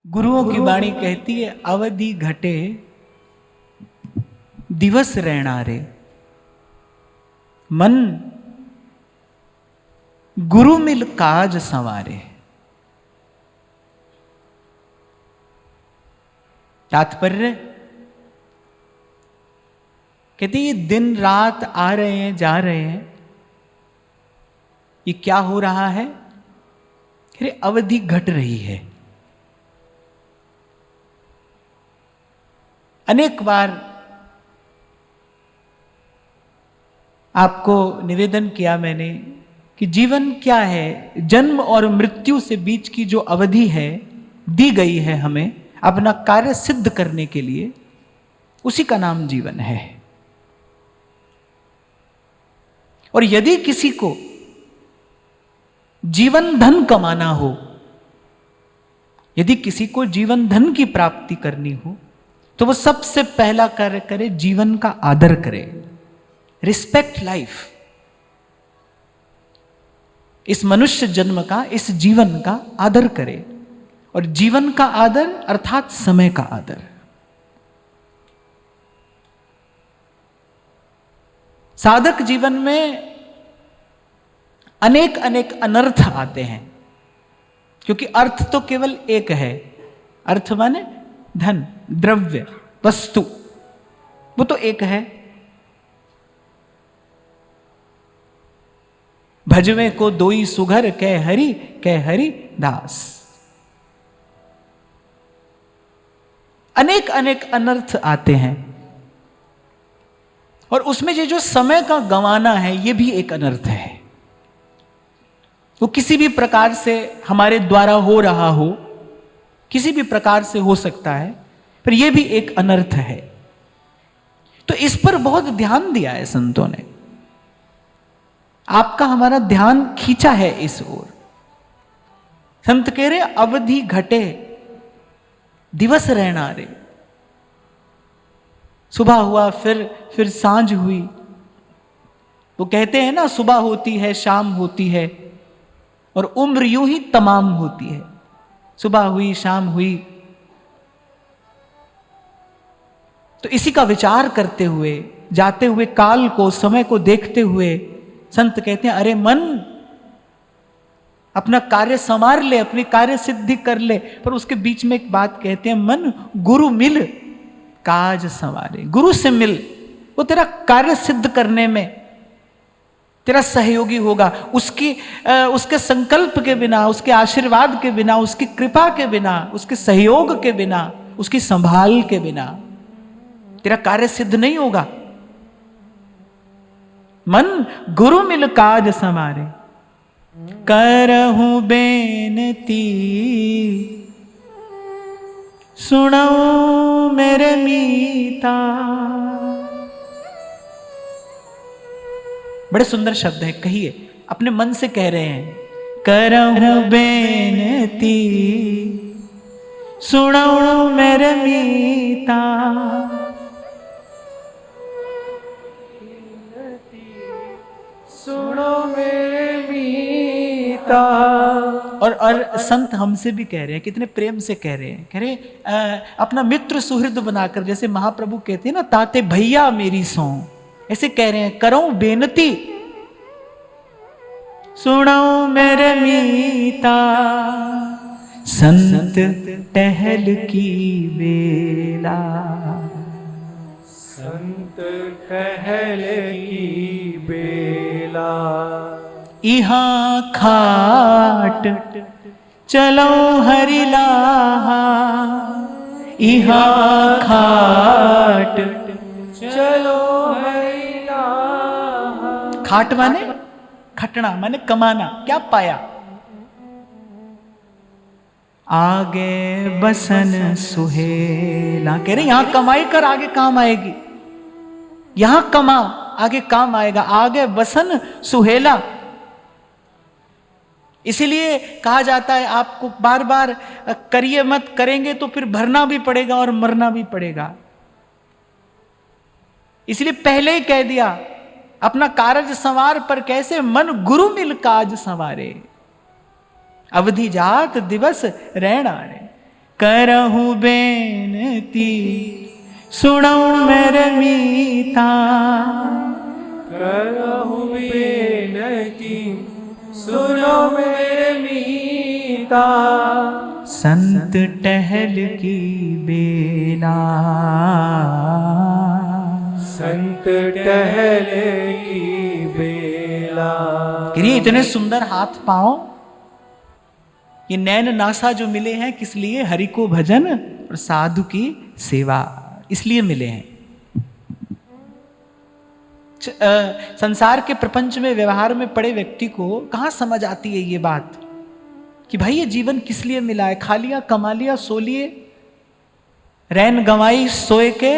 गुरुओं की वाणी कहती है, अवधि घटे दिवस रहना रे। मन गुरु मिल काज संवारे। तात्पर्य कहती ये दिन रात आ रहे हैं जा रहे हैं, ये क्या हो रहा है? अरे अवधि घट रही है। अनेक बार आपको निवेदन किया मैंने कि जीवन क्या है, जन्म और मृत्यु से बीच की जो अवधि है दी गई है हमें अपना कार्य सिद्ध करने के लिए, उसी का नाम जीवन है। और यदि किसी को जीवन धन कमाना हो, यदि किसी को जीवन धन की प्राप्ति करनी हो, तो वो सबसे पहला कार्य करे, जीवन का आदर करे, रिस्पेक्ट लाइफ। इस मनुष्य जन्म का, इस जीवन का आदर करे। और जीवन का आदर अर्थात समय का आदर। साधक जीवन में अनेक अनेक अनर्थ आते हैं, क्योंकि अर्थ तो केवल एक है। अर्थ माने धन, द्रव्य, वस्तु, वो तो एक है। भजवे को दोई सुघर कह हरि दास। अनेक अनेक अनर्थ आते हैं, और उसमें ये जो समय का गंवाना है, ये भी एक अनर्थ है। वो किसी भी प्रकार से हमारे द्वारा हो रहा हो, किसी भी प्रकार से हो सकता है, पर यह भी एक अनर्थ है। तो इस पर बहुत ध्यान दिया है संतों ने। आपका हमारा ध्यान खींचा है इस ओर। संत कह रहे अवधि घटे दिवस रहना रे। सुबह हुआ, फिर सांझ हुई। वो कहते हैं ना, सुबह होती है शाम होती है, और उम्र यूं ही तमाम होती है। सुबह हुई शाम हुई। तो इसी का विचार करते हुए, जाते हुए काल को, समय को देखते हुए संत कहते हैं, अरे मन अपना कार्य संवार ले, अपनी कार्य सिद्धि कर ले। पर उसके बीच में एक बात कहते हैं, मन गुरु मिल काज संवारे। गुरु से मिल, वो तेरा कार्य सिद्ध करने में तेरा सहयोगी होगा। उसके संकल्प के बिना, उसके आशीर्वाद के बिना, उसकी कृपा के बिना, उसके सहयोग के बिना, उसकी संभाल के बिना तेरा कार्य सिद्ध नहीं होगा। मन गुरु मिल काज संवारे। करहूं बेनती सुनो मेरे मीता। बड़े सुंदर शब्द है, कहिए, अपने मन से कह रहे हैं। करहूं बेनती सुनो मेरे मीता। सुनो मेरे मीता। और संत हमसे भी कह रहे हैं, कितने प्रेम से कह रहे हैं। कह रहे अपना मित्र सुहृद बनाकर, जैसे महाप्रभु कहते हैं ना, ताते भैया मेरी सौ, ऐसे कह रहे हैं, करो बेनती सुनो मेरे मीता। संत टहल की बेला, संत टहल की बेला। इहाँ खाट चलो हरिलाहा। इहाँ खाट चलो हरिला। खाट माने खटना, माने कमाना। क्या पाया? आगे बसन सुहेला। कह रहे यहां कमाई कर, आगे काम आएगी। यहां कमा, आगे काम आएगा। आगे बसन सुहेला। इसीलिए कहा जाता है, आपको बार बार करिए मत, करेंगे तो फिर भरना भी पड़ेगा और मरना भी पड़ेगा। इसलिए पहले ही कह दिया, अपना कारज संवार। पर कैसे? मन गुरु मिल काज संवारे। अवधि जात दिवस रहना रे। करहूं बेनती सुनो मेरे मीता, करहूं बेनती सुनो मेरे मीता, संत टहल की बेला, संत टहल की बेला। इतने सुंदर हाथ पांव, ये नैन नासा जो मिले हैं किस लिए? हरि को भजन और साधु की सेवा, इसलिए मिले हैं। संसार के प्रपंच में, व्यवहार में पड़े व्यक्ति को कहां समझ आती है ये बात कि भाई ये जीवन किस लिए मिला है? खा लिया, कमा लिया, सो लिए, रैन गंवाई सोए के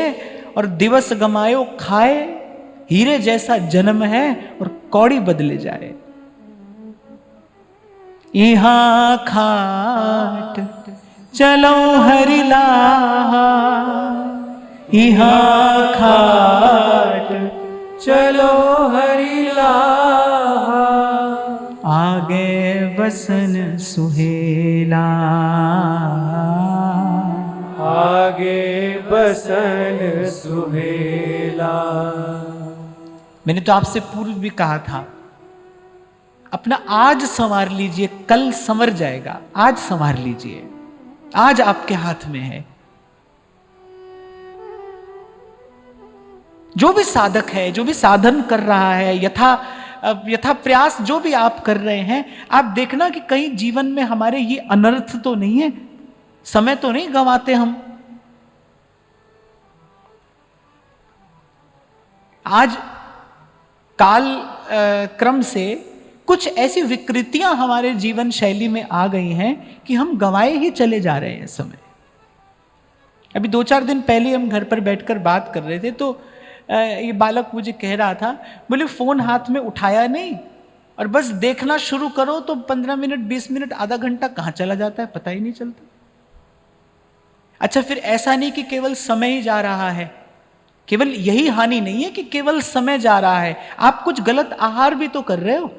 और दिवस गमायो खाए, हीरे जैसा जन्म है और कौड़ी बदले जाए। यहाँ खाट चलो हरिलाहा, यहाँ खाट चलो हरिलाहा, आगे बसन सुहेला, आगे बसन सुहेला। मैंने तो आपसे पूर्व भी कहा था, अपना आज संवार लीजिए, कल संवर जाएगा। आज संवार लीजिए, आज आपके हाथ में है। जो भी साधक है, जो भी साधन कर रहा है, यथा प्रयास जो भी आप कर रहे हैं, आप देखना कि कहीं जीवन में हमारे ये अनर्थ तो नहीं है, समय तो नहीं गंवाते हम। आज काल क्रम से कुछ ऐसी विकृतियां हमारे जीवन शैली में आ गई हैं कि हम गंवाए ही चले जा रहे हैं समय। अभी 2-4 दिन पहले हम घर पर बैठकर बात कर रहे थे, तो ये बालक मुझे कह रहा था, बोले फोन हाथ में उठाया नहीं और बस देखना शुरू करो तो 15 मिनट, 20 मिनट, आधा घंटा कहाँ चला जाता है पता ही नहीं चलता। अच्छा, फिर ऐसा नहीं कि केवल समय ही जा रहा है, केवल यही हानि नहीं है कि केवल समय जा रहा है, आप कुछ गलत आहार भी तो कर रहे हो।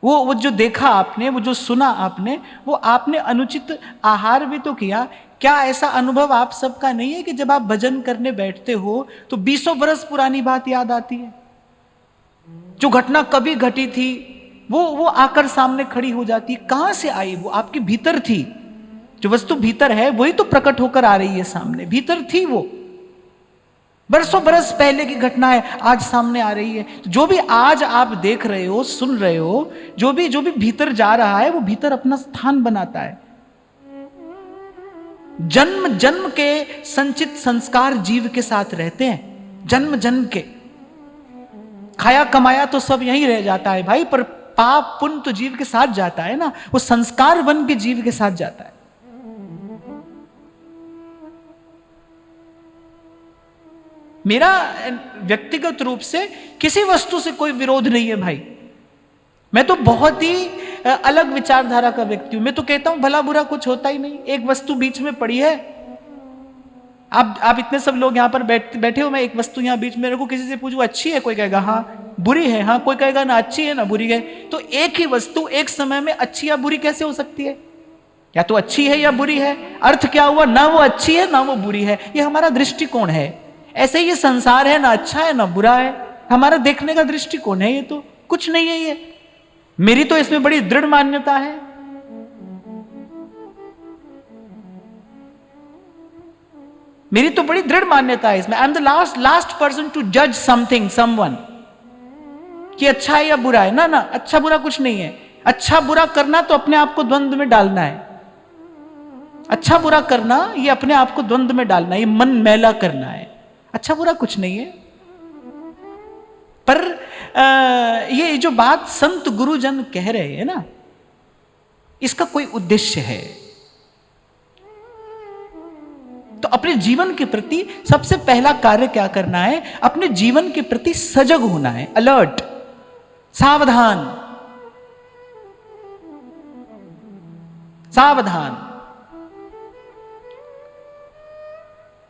वो जो देखा आपने, वो जो सुना आपने, वो आपने अनुचित आहार भी तो किया। क्या ऐसा अनुभव आप सबका नहीं है कि जब आप भजन करने बैठते हो तो 20 बरस पुरानी बात याद आती है? जो घटना कभी घटी थी वो आकर सामने खड़ी हो जाती है। कहां से आई? वो आपके भीतर थी। जो वस्तु भीतर है वही तो प्रकट होकर आ रही है सामने, भीतर थी वो। बरसों बरस पहले की घटना है, आज सामने आ रही है। जो भी आज आप देख रहे हो, सुन रहे हो, जो भी भीतर जा रहा है, वो भीतर अपना स्थान बनाता है। जन्म जन्म के संचित संस्कार जीव के साथ रहते हैं, जन्म जन्म के। खाया कमाया तो सब यहीं रह जाता है भाई, पर पाप पुण्य तो जीव के साथ जाता है ना, वो संस्कार बन के जीव के साथ जाता है। मेरा व्यक्तिगत रूप से किसी वस्तु से कोई विरोध नहीं है भाई। मैं तो बहुत ही अलग विचारधारा का व्यक्ति हूं। मैं तो कहता हूं भला बुरा कुछ होता ही नहीं। एक वस्तु बीच में पड़ी है, आप इतने सब लोग यहां पर बैठे हो, मैं एक वस्तु यहां बीच में रखूं, किसी से पूछूं अच्छी है, कोई कहेगा हाँ। बुरी है, हाँ। कोई कहेगा ना अच्छी है ना बुरी है। तो एक ही वस्तु एक समय में अच्छी या बुरी कैसे हो सकती है? या तो अच्छी है या बुरी है। अर्थ क्या हुआ? ना वो अच्छी है ना वो बुरी है। ये हमारा दृष्टिकोण है। ऐसे ही ये संसार है, ना अच्छा है ना बुरा है, हमारा देखने का दृष्टिकोण है। ये तो कुछ नहीं है। ये मेरी तो इसमें बड़ी दृढ़ मान्यता है। मेरी तो बड़ी दृढ़ मान्यता है इसमें। I am the last person to जज समथिंग, समवन, कि अच्छा है या बुरा है। ना, अच्छा बुरा कुछ नहीं है। अच्छा बुरा करना तो अपने आप को द्वंद्व में डालना है। अच्छा बुरा करना ये अपने आप को द्वंद्व में डालना है, ये मन मैला करना है। अच्छा बुरा कुछ नहीं है। पर ये जो बात संत गुरुजन कह रहे हैं ना, इसका कोई उद्देश्य है। तो अपने जीवन के प्रति सबसे पहला कार्य क्या करना है? अपने जीवन के प्रति सजग होना है, अलर्ट, सावधान, सावधान।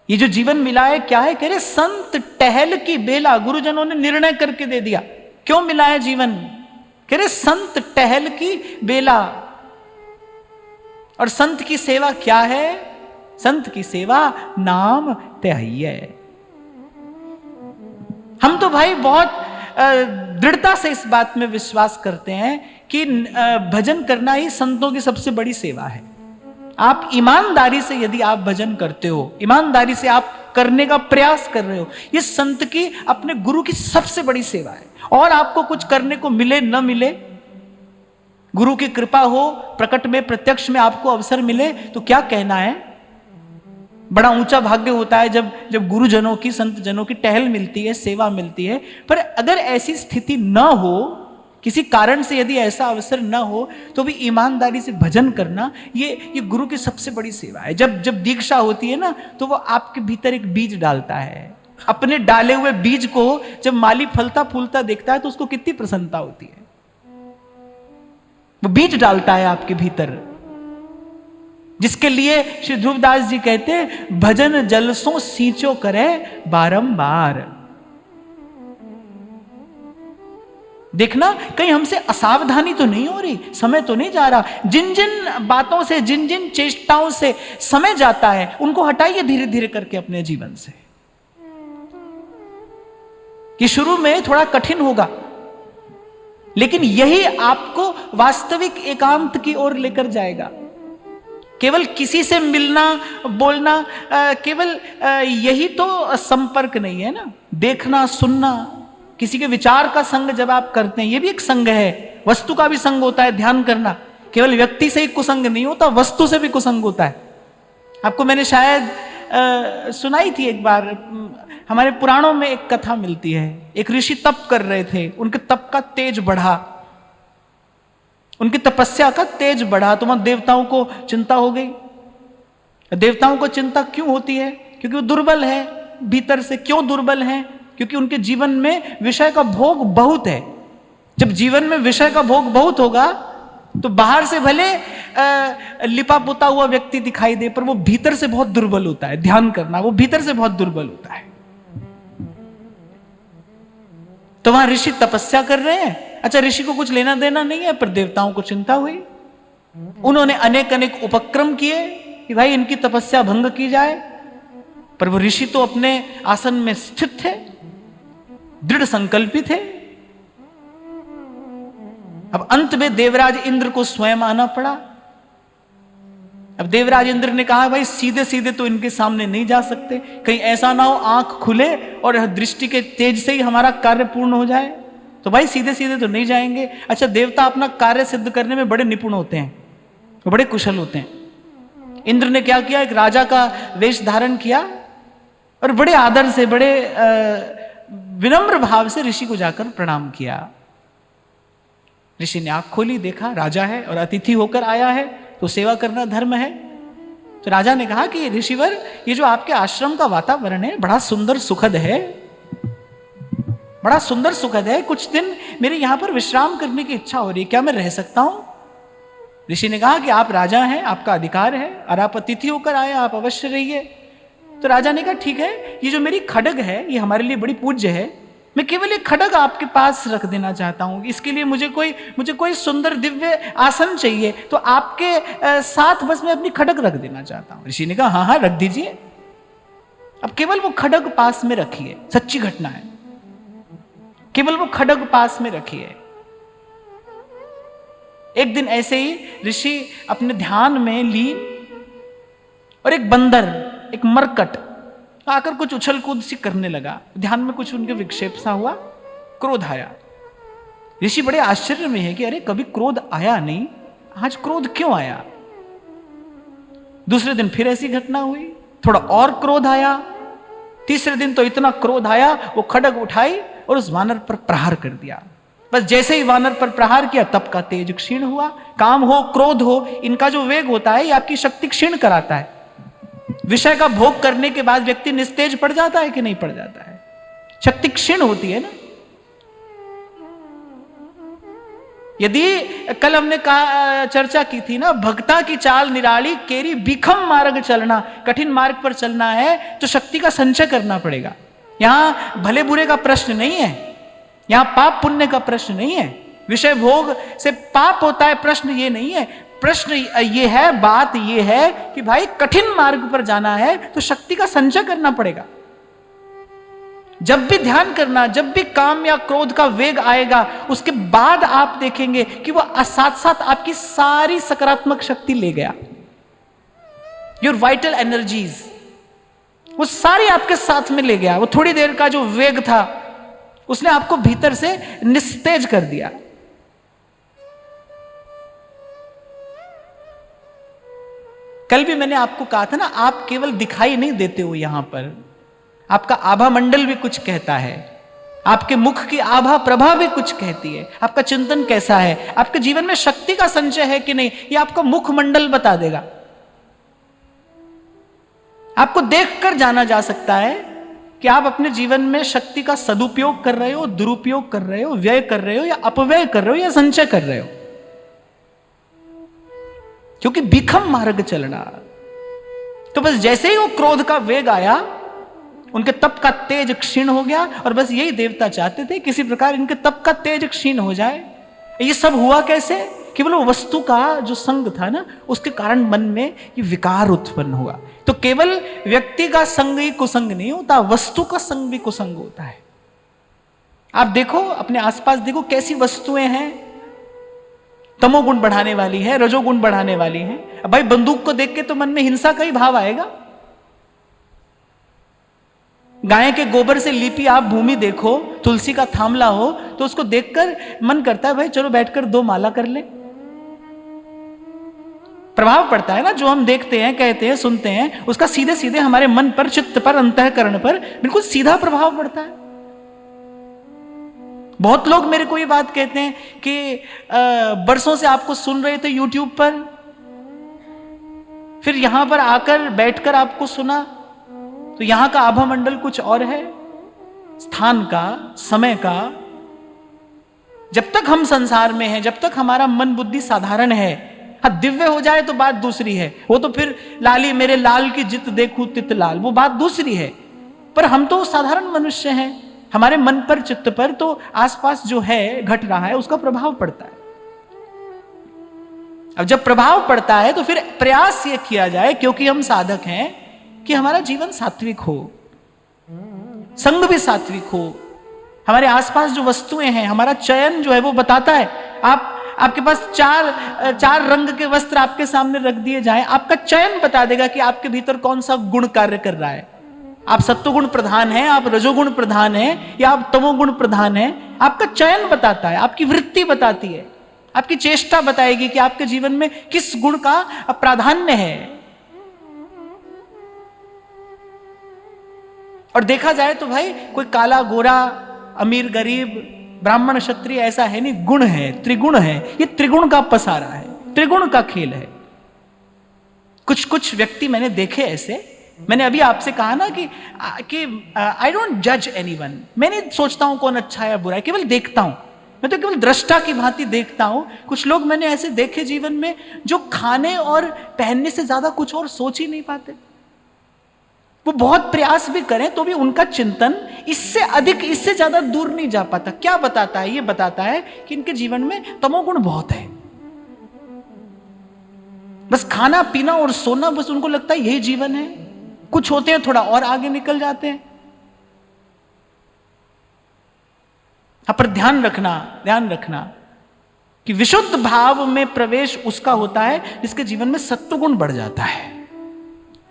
ये जो जीवन मिला है क्या है? कह रहे संत टहल की बेला। गुरुजनों ने निर्णय करके दे दिया क्यों मिला है जीवन। कह रहे संत टहल की बेला। और संत की सेवा क्या है? संत की सेवा नाम त्याह्य। हम तो भाई बहुत दृढ़ता से इस बात में विश्वास करते हैं कि भजन करना ही संतों की सबसे बड़ी सेवा है। आप ईमानदारी से यदि आप भजन करते हो, ईमानदारी से आप करने का प्रयास कर रहे हो, ये संत की, अपने गुरु की सबसे बड़ी सेवा है। और आपको कुछ करने को मिले न मिले, गुरु की कृपा हो, प्रकट में प्रत्यक्ष में आपको अवसर मिले, तो क्या कहना है। बड़ा ऊंचा भाग्य होता है जब गुरुजनों की, संत जनों की टहल मिलती है, सेवा मिलती है। पर अगर ऐसी स्थिति न हो, किसी कारण से यदि ऐसा अवसर न हो, तो भी ईमानदारी से भजन करना ये गुरु की सबसे बड़ी सेवा है। जब दीक्षा होती है ना, तो वो आपके भीतर एक बीज डालता है। अपने डाले हुए बीज को जब माली फलता फूलता देखता है तो उसको कितनी प्रसन्नता होती है। वो बीज डालता है आपके भीतर, जिसके लिए श्री ध्रुवदास जी कहते हैं, भजन जलसों सींचो करे बारंबार। देखना कहीं हमसे असावधानी तो नहीं हो रही, समय तो नहीं जा रहा। जिन जिन बातों से, जिन जिन चेष्टाओं से समय जाता है, उनको हटाइए धीरे धीरे करके अपने जीवन से। कि शुरू में थोड़ा कठिन होगा, लेकिन यही आपको वास्तविक एकांत की ओर लेकर जाएगा। केवल किसी से मिलना बोलना, केवल यही तो संपर्क नहीं है ना। देखना सुनना, किसी के विचार का संग जब आप करते हैं, ये भी एक संग है। वस्तु का भी संग होता है, ध्यान करना। केवल व्यक्ति से ही कुसंग नहीं होता, वस्तु से भी कुसंग होता है। आपको मैंने शायद सुनाई थी एक बार, हमारे पुराणों में एक कथा मिलती है। एक ऋषि तप कर रहे थे, उनके तप का तेज बढ़ा, उनकी तपस्या का तेज बढ़ा, तो वहां देवताओं को चिंता हो गई। देवताओं को चिंता क्यों होती है? क्योंकि वो दुर्बल है भीतर से। क्यों दुर्बल है? क्योंकि उनके जीवन में विषय का भोग बहुत है। जब जीवन में विषय का भोग बहुत होगा, तो बाहर से भले लिपा पुता हुआ व्यक्ति दिखाई दे, पर वो भीतर से बहुत दुर्बल होता है। ध्यान करना, वो भीतर से बहुत दुर्बल होता है। तो वहां ऋषि तपस्या कर रहे हैं। अच्छा, ऋषि को कुछ लेना देना नहीं है, पर देवताओं को चिंता हुई। उन्होंने अनेक अनेक उपक्रम किए कि भाई इनकी तपस्या भंग की जाए, पर वो ऋषि तो अपने आसन में स्थित थे, दृढ़ संकल्पित थे। अब अंत में देवराज इंद्र को स्वयं आना पड़ा। अब देवराज इंद्र ने कहा, भाई सीधे सीधे तो इनके सामने नहीं जा सकते, कहीं ऐसा ना हो आंख खुले और दृष्टि के तेज से ही हमारा कार्य पूर्ण हो जाए। तो भाई सीधे सीधे तो नहीं जाएंगे। अच्छा, देवता अपना कार्य सिद्ध करने में बड़े निपुण होते हैं, वो बड़े कुशल होते हैं। इंद्र ने क्या किया, एक राजा का वेश धारण किया और बड़े आदर से, बड़े विनम्र भाव से ऋषि को जाकर प्रणाम किया। ऋषि ने आंख खोली, देखा राजा है और अतिथि होकर आया है, तो सेवा करना धर्म है। तो राजा ने कहा कि ऋषिवर, ये जो आपके आश्रम का वातावरण है बड़ा सुंदर सुखद है, बड़ा सुंदर सुखद है। कुछ दिन मेरे यहां पर विश्राम करने की इच्छा हो रही है, क्या मैं रह सकता हूं? ऋषि ने कहा कि आप राजा हैं, आपका अधिकार है, और आप अतिथि होकर आए, आप अवश्य रहिए। तो राजा ने कहा ठीक है, ये जो मेरी खड्ग है ये हमारे लिए बड़ी पूज्य है, मैं केवल एक खड्ग आपके पास रख देना चाहता हूं। इसके लिए मुझे कोई सुंदर दिव्य आसन चाहिए, तो आपके साथ बस मैं अपनी खड्ग रख देना चाहता हूं। ऋषि ने कहा हाँ हाँ रख दीजिए। अब केवल वो खड्ग पास में रखिए, सच्ची घटना है, केवल वो खड्ग पास में रखिए। एक दिन ऐसे ही ऋषि अपने ध्यान में लीन, और एक बंदर, एक मरकट आकर कुछ उछल कूद सी करने लगा। ध्यान में कुछ उनके विक्षेप सा हुआ, क्रोध आया। ऋषि बड़े आश्चर्य में है कि अरे कभी क्रोध आया नहीं, आज क्रोध क्यों आया? दूसरे दिन फिर ऐसी घटना हुई, थोड़ा और क्रोध आया। तीसरे दिन तो इतना क्रोध आया, वो खड्ग उठाई और उस वानर पर प्रहार कर दिया। बस जैसे ही वानर पर प्रहार किया, तप का तेज क्षीण हुआ। काम हो, क्रोध हो, इनका जो वेग होता है ये आपकी शक्ति क्षीण कराता है। विषय का भोग करने के बाद व्यक्ति निस्तेज पड़ जाता है कि नहीं पड़ जाता है? शक्ति क्षीण होती है ना। यदि कल हमने चर्चा की थी ना, भक्ता की चाल निराली केरी बिखम मार्ग चलना, कठिन मार्ग पर चलना है तो शक्ति का संचय करना पड़ेगा। यहां भले बुरे का प्रश्न नहीं है, यहां पाप पुण्य का प्रश्न नहीं है। विषय भोग से पाप होता है, प्रश्न ये नहीं है। प्रश्न ये है, बात ये है कि भाई कठिन मार्ग पर जाना है तो शक्ति का संचय करना पड़ेगा। जब भी ध्यान करना, जब भी काम या क्रोध का वेग आएगा, उसके बाद आप देखेंगे कि वह साथ साथ आपकी सारी सकारात्मक शक्ति ले गया। योर वाइटल एनर्जीज वो सारी आपके साथ में ले गया। वो थोड़ी देर का जो वेग था उसने आपको भीतर से निस्तेज कर दिया। कल भी मैंने आपको कहा था ना, आप केवल दिखाई नहीं देते हो, यहां पर आपका आभा मंडल भी कुछ कहता है, आपके मुख की आभा प्रभा भी कुछ कहती है। आपका चिंतन कैसा है, आपके जीवन में शक्ति का संचय है कि नहीं, यह आपका मुख मंडल बता देगा। आपको देखकर जाना जा सकता है कि आप अपने जीवन में शक्ति का सदुपयोग कर रहे हो, दुरुपयोग कर रहे हो, व्यय कर रहे हो या अपव्यय कर रहे हो या संचय कर रहे हो। क्योंकि भीखम मार्ग चलना, तो बस जैसे ही वो क्रोध का वेग आया, उनके तप का तेज क्षीण हो गया। और बस यही देवता चाहते थे, किसी प्रकार इनके तप का तेज क्षीण हो जाए। ये सब हुआ कैसे? केवल वो वस्तु का जो संग था ना, उसके कारण मन में ये विकार उत्पन्न हुआ। तो केवल व्यक्ति का संग ही कुसंग नहीं होता, वस्तु का संग भी कुसंग होता है। आप देखो, अपने आसपास देखो कैसी वस्तुएं हैं तमोगुण बढ़ाने वाली है, रजोगुण बढ़ाने वाली है। अब भाई बंदूक को देख के तो मन में हिंसा का ही भाव आएगा। गाय के गोबर से लिपि आप भूमि देखो, तुलसी का थामला हो, तो उसको देखकर मन करता है भाई चलो बैठकर 2 माला कर ले। प्रभाव पड़ता है ना, जो हम देखते हैं, कहते हैं, सुनते हैं, उसका सीधे सीधे हमारे मन पर, चित्त पर, अंतःकरण पर बिल्कुल सीधा प्रभाव पड़ता है। बहुत लोग मेरे को ये बात कहते हैं कि बरसों से आपको सुन रहे थे यूट्यूब पर, फिर यहां पर आकर बैठकर आपको सुना, तो यहां का आभा मंडल कुछ और है, स्थान का, समय का। जब तक हम संसार में हैं, जब तक हमारा मन बुद्धि साधारण है, हाँ दिव्य हो जाए तो बात दूसरी है, वो तो फिर लाली मेरे लाल की जित देखूं तित लाल, वो बात दूसरी है। पर हम तो साधारण मनुष्य हैं, हमारे मन पर, चित्त पर तो आसपास जो है घट रहा है उसका प्रभाव पड़ता है। अब जब प्रभाव पड़ता है तो फिर प्रयास ये किया जाए, क्योंकि हम साधक हैं, कि हमारा जीवन सात्विक हो, संग भी सात्विक हो। हमारे आसपास जो वस्तुएं हैं, हमारा चयन जो है वो बताता है। आपके पास चार रंग के वस्त्र आपके सामने रख दिए जाएं, आपका चयन बता देगा कि आपके भीतर कौन सा गुण कार्य कर रहा है। आप सत्वगुण प्रधान हैं, आप रजोगुण प्रधान हैं, या आप तमोगुण प्रधान हैं। आपका चयन बताता है, आपकी वृत्ति बताती है, आपकी चेष्टा बताएगी कि आपके जीवन में किस गुण का प्राधान्य है। और देखा जाए तो भाई कोई काला गोरा, अमीर गरीब, ब्राह्मण क्षत्रिय ऐसा है नहीं, गुण है, त्रिगुण है। ये त्रिगुण का पसारा है, त्रिगुण का खेल है। कुछ व्यक्ति मैंने देखे ऐसे, मैंने अभी आपसे कहा ना कि आई डोंट जज एनीवन। मैं नहीं सोचता हूं कौन अच्छा है या बुरा है, केवल देखता हूं। मैं तो केवल दृष्टा की भांति देखता हूं। कुछ लोग मैंने ऐसे देखे जीवन में जो खाने और पहनने से ज्यादा कुछ और सोच ही नहीं पाते। वो बहुत प्रयास भी करें तो भी उनका चिंतन इससे अधिक, इससे ज्यादा दूर नहीं जा पाता। क्या बताता है? ये बताता है कि इनके जीवन में तमोगुण बहुत है। बस खाना पीना और सोना, बस उनको लगता है यही जीवन है। कुछ होते हैं थोड़ा और आगे निकल जाते हैं। पर ध्यान रखना कि विशुद्ध भाव में प्रवेश उसका होता है जिसके जीवन में सत्वगुण बढ़ जाता है।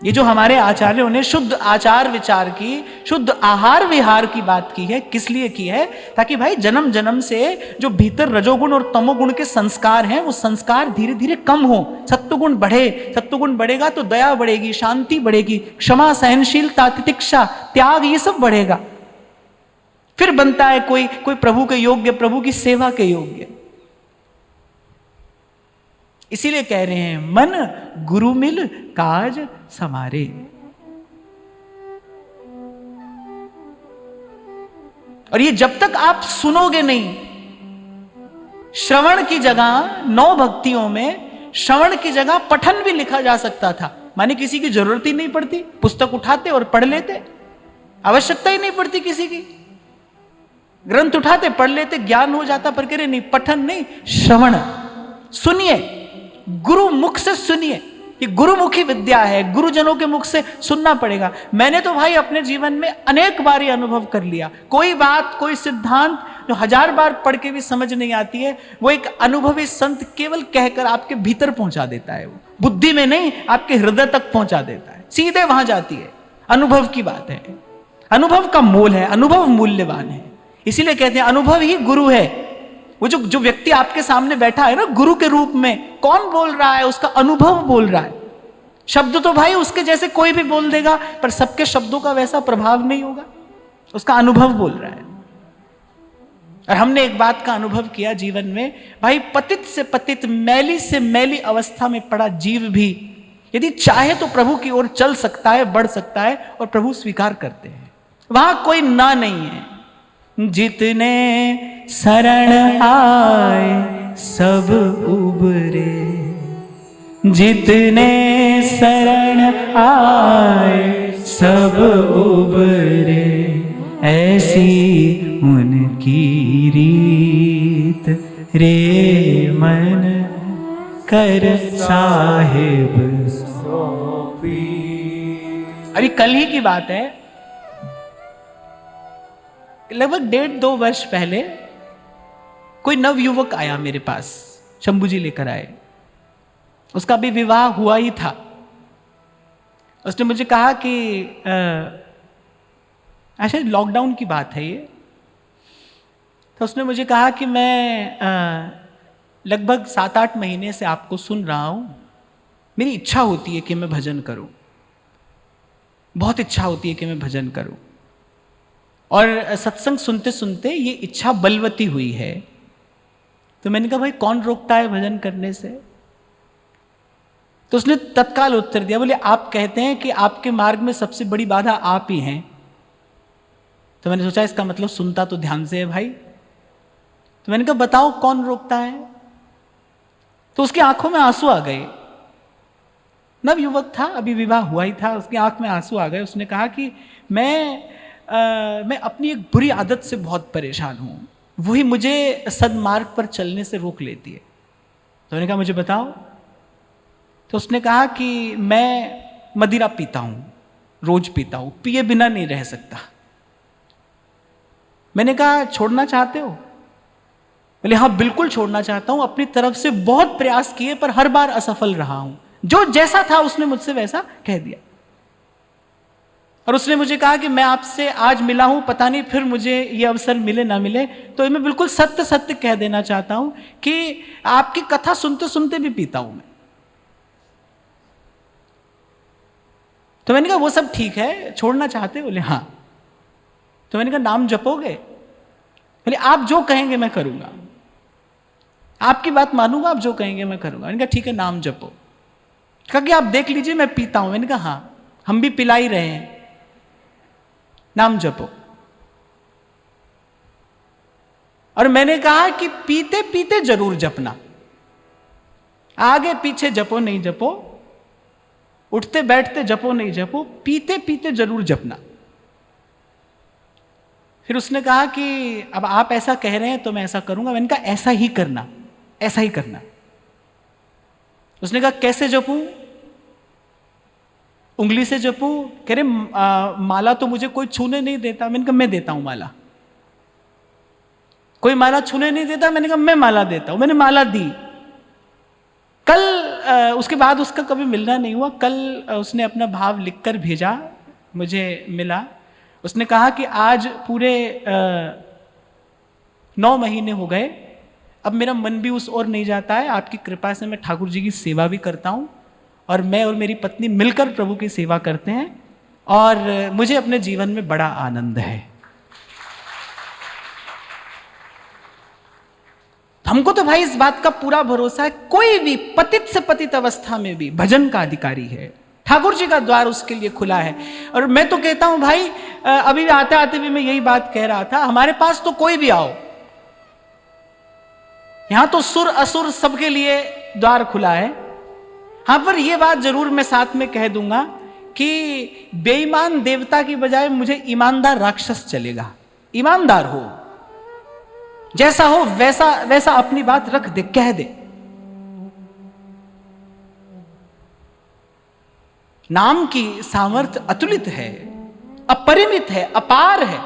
ये जो हमारे आचार्यों ने शुद्ध आचार विचार की, शुद्ध आहार विहार की बात की है, किस लिए की है? ताकि भाई जन्म जन्म से जो भीतर रजोगुण और तमोगुण के संस्कार हैं, वो संस्कार धीरे धीरे कम हो, सत्वगुण बढ़े। सत्वगुण बढ़ेगा तो दया बढ़ेगी, शांति बढ़ेगी, क्षमा, सहनशीलता, तितिक्षा, त्याग, ये सब बढ़ेगा। फिर बनता है कोई प्रभु के योग्य, प्रभु की सेवा के योग्य। इसीलिए कह रहे हैं, मन गुरु मिल काज समारे। और ये जब तक आप सुनोगे नहीं, श्रवण की जगह 9 भक्तियों में श्रवण की जगह पठन भी लिखा जा सकता था। माने किसी की जरूरत ही नहीं पड़ती, पुस्तक उठाते और पढ़ लेते, आवश्यकता ही नहीं पड़ती किसी की। ग्रंथ उठाते, पढ़ लेते, ज्ञान हो जाता। पर कह रहे नहीं, पठन नहीं, श्रवण। सुनिए, गुरु मुख से सुनिए। ये गुरुमुखी विद्या है, गुरुजनों के मुख से सुनना पड़ेगा। मैंने तो भाई अपने जीवन में अनेक बार ये अनुभव कर लिया। कोई बात, कोई सिद्धांत जो 1000 बार पढ़ के भी समझ नहीं आती है, वो एक अनुभवी संत केवल कहकर आपके भीतर पहुंचा देता है। वो बुद्धि में नहीं, आपके हृदय तक पहुंचा देता है, सीधे वहां जाती है। अनुभव की बात है, अनुभव का मोल है, अनुभव मूल्यवान है। इसीलिए कहते हैं अनुभव ही गुरु है। वो जो व्यक्ति आपके सामने बैठा है ना गुरु के रूप में, कौन बोल रहा है? उसका अनुभव बोल रहा है। शब्द तो भाई उसके जैसे कोई भी बोल देगा, पर सबके शब्दों का वैसा प्रभाव नहीं होगा। उसका अनुभव बोल रहा है। और हमने एक बात का अनुभव किया जीवन में, भाई पतित से पतित, मैली से मैली अवस्था में पड़ा जीव भी यदि चाहे तो प्रभु की ओर चल सकता है, बढ़ सकता है, और प्रभु स्वीकार करते हैं। वहां कोई ना नहीं है। जितने शरण आए सब उबरे, जितने शरण आए सब उबरे, ऐसी उनकी रीत रे मन कर साहिब सौंपी। अभी कल ही की बात है, लगभग 1.5-2 वर्ष पहले कोई नवयुवक आया मेरे पास, शंभू जी लेकर आए। उसका भी विवाह हुआ ही था। उसने मुझे कहा कि अच्छा लॉकडाउन की बात है ये, तो उसने मुझे कहा कि मैं लगभग 7-8 महीने से आपको सुन रहा हूं। मेरी इच्छा होती है कि मैं भजन करूं, बहुत इच्छा होती है कि मैं भजन करूं, और सत्संग सुनते सुनते ये इच्छा बलवती हुई है। तो मैंने कहा भाई कौन रोकता है भजन करने से? तो उसने तत्काल उत्तर दिया, बोले आप कहते हैं कि आपके मार्ग में सबसे बड़ी बाधा आप ही हैं। तो मैंने सोचा इसका मतलब सुनता तो ध्यान से है भाई। तो मैंने कहा बताओ कौन रोकता है? तो उसकी आंखों में आंसू आ गए। नव युवक था, अभी विवाह हुआ ही था, उसकी आंख में आंसू आ गए। उसने कहा कि मैं अपनी एक बुरी आदत से बहुत परेशान हूं, वही मुझे सदमार्ग पर चलने से रोक लेती है। तो मैंने कहा मुझे बताओ। तो उसने कहा कि मैं मदिरा पीता हूं, रोज पीता हूं, पिए बिना नहीं रह सकता। मैंने कहा छोड़ना चाहते हो? बोले हाँ बिल्कुल छोड़ना चाहता हूं, अपनी तरफ से बहुत प्रयास किए पर हर बार असफल रहा हूं। जो जैसा था उसने मुझसे वैसा कह दिया। और उसने मुझे कहा कि मैं आपसे आज मिला हूं, पता नहीं फिर मुझे ये अवसर मिले ना मिले, तो मैं बिल्कुल सत्य सत्य कह देना चाहता हूं कि आपकी कथा सुनते सुनते भी पीता हूं मैं। तो मैंने कहा वो सब ठीक है, छोड़ना चाहते? बोले हाँ। तो मैंने कहा नाम जपोगे? बोले आप जो कहेंगे मैं करूंगा, आपकी बात मानूंगा, आप जो कहेंगे मैं करूंगा। मैंने कहा ठीक है नाम जपो। कहा कि आप देख लीजिए मैं पीता हूं। मैंने कहा हाँ हम भी पिला ही रहे हैं, नाम जपो। और मैंने कहा कि पीते पीते जरूर जपना, आगे पीछे जपो नहीं जपो, उठते बैठते जपो नहीं जपो, पीते पीते जरूर जपना। फिर उसने कहा कि अब आप ऐसा कह रहे हैं तो मैं ऐसा करूंगा। मैंने कहा ऐसा ही करना, ऐसा ही करना। उसने कहा कैसे जपूं? उंगली से जपूं? कह रहे माला तो मुझे कोई छूने नहीं देता। मैंने कहा मैं देता हूं माला। कोई माला छूने नहीं देता। मैंने कहा मैं माला देता हूं। मैंने माला दी। कल उसके बाद उसका कभी मिलना नहीं हुआ। कल उसने अपना भाव लिखकर भेजा, मुझे मिला। उसने कहा कि आज पूरे 9 महीने हो गए, अब मेरा मन भी उस ओर नहीं जाता है। आपकी कृपा से मैं ठाकुर जी की सेवा भी करता हूं, और मैं और मेरी पत्नी मिलकर प्रभु की सेवा करते हैं, और मुझे अपने जीवन में बड़ा आनंद है। हमको तो भाई इस बात का पूरा भरोसा है, कोई भी पतित से पतित अवस्था में भी भजन का अधिकारी है। ठाकुर जी का द्वार उसके लिए खुला है। और मैं तो कहता हूं भाई, अभी आते आते भी मैं यही बात कह रहा था, हमारे पास तो कोई भी आओ, यहां तो सुर असुर सबके लिए द्वार खुला है। हां पर यह बात जरूर मैं साथ में कह दूंगा कि बेईमान देवता की बजाय मुझे ईमानदार राक्षस चलेगा। ईमानदार हो, जैसा हो वैसा वैसा अपनी बात रख दे, कह दे। नाम की सामर्थ्य अतुलित है, अपरिमित है, अपार है।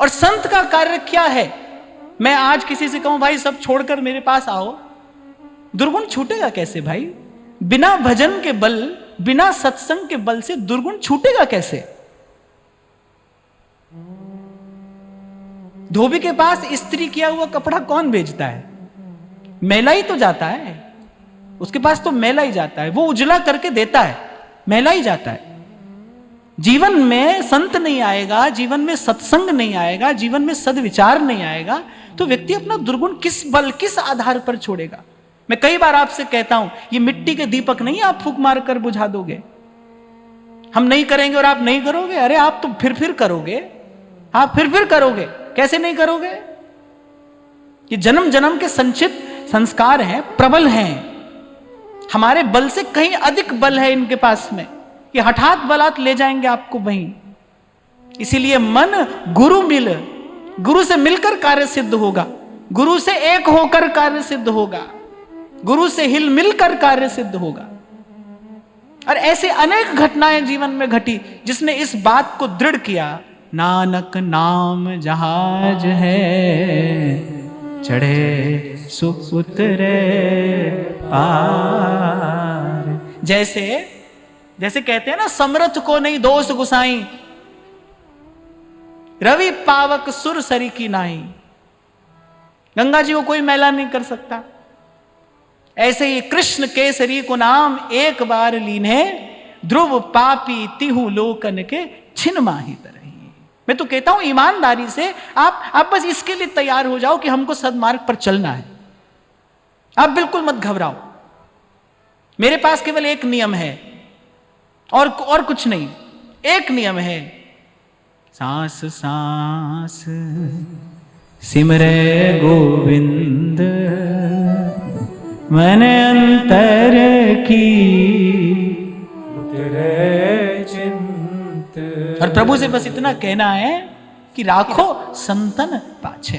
और संत का कार्य क्या है? मैं आज किसी से कहूं भाई सब छोड़कर मेरे पास आओ, दुर्गुण छूटेगा कैसे भाई? बिना भजन के बल, बिना सत्संग के बल से दुर्गुण छूटेगा कैसे? धोबी के पास इस्त्री किया हुआ कपड़ा कौन बेचता है? मैला ही तो जाता है, उसके पास तो मैला ही जाता है, वो उजला करके देता है, मैला ही जाता है। जीवन में संत नहीं आएगा, जीवन में सत्संग नहीं आएगा, जीवन में सद्विचार नहीं आएगा, तो व्यक्ति अपना दुर्गुण किस बल, किस आधार पर छोड़ेगा? मैं कई बार आपसे कहता हूं, ये मिट्टी के दीपक नहीं आप फूंक मार कर बुझा दोगे। हम नहीं करेंगे और आप नहीं करोगे? अरे आप तो फिर करोगे, आप फिर करोगे। कैसे नहीं करोगे? ये जन्म जन्म के संचित संस्कार हैं, प्रबल हैं, हमारे बल से कहीं अधिक बल है इनके पास में, ये हठात बलात् ले जाएंगे आपको वहीं। इसीलिए मन गुरु मिल, गुरु से मिलकर कार्य सिद्ध होगा, गुरु से एक होकर कार्य सिद्ध होगा, गुरु से हिल मिलकर कार्य सिद्ध होगा। और ऐसे अनेक घटनाएं जीवन में घटी जिसने इस बात को दृढ़ किया, नानक नाम जहाज है, चढ़े सुख उतरे पार। जैसे कहते हैं ना, समरथ को नहीं दोष गुसाई, रवि पावक सुर सरी की नाई। गंगा जी को कोई मैला नहीं कर सकता। ऐसे ही कृष्ण केसरी को नाम एक बार लीने, ध्रुव पापी तिहु लोकन के छिन माही तरही। मैं तो कहता हूं ईमानदारी से आप बस इसके लिए तैयार हो जाओ कि हमको सद्मार्ग पर चलना है। आप बिल्कुल मत घबराओ। मेरे पास केवल एक नियम है और कुछ नहीं। एक नियम है, सांस सांस सिमरे गोविंद, मन अंतर की उतरे चिंत। और प्रभु से बस इतना कहना है कि राखो संतन पाछे।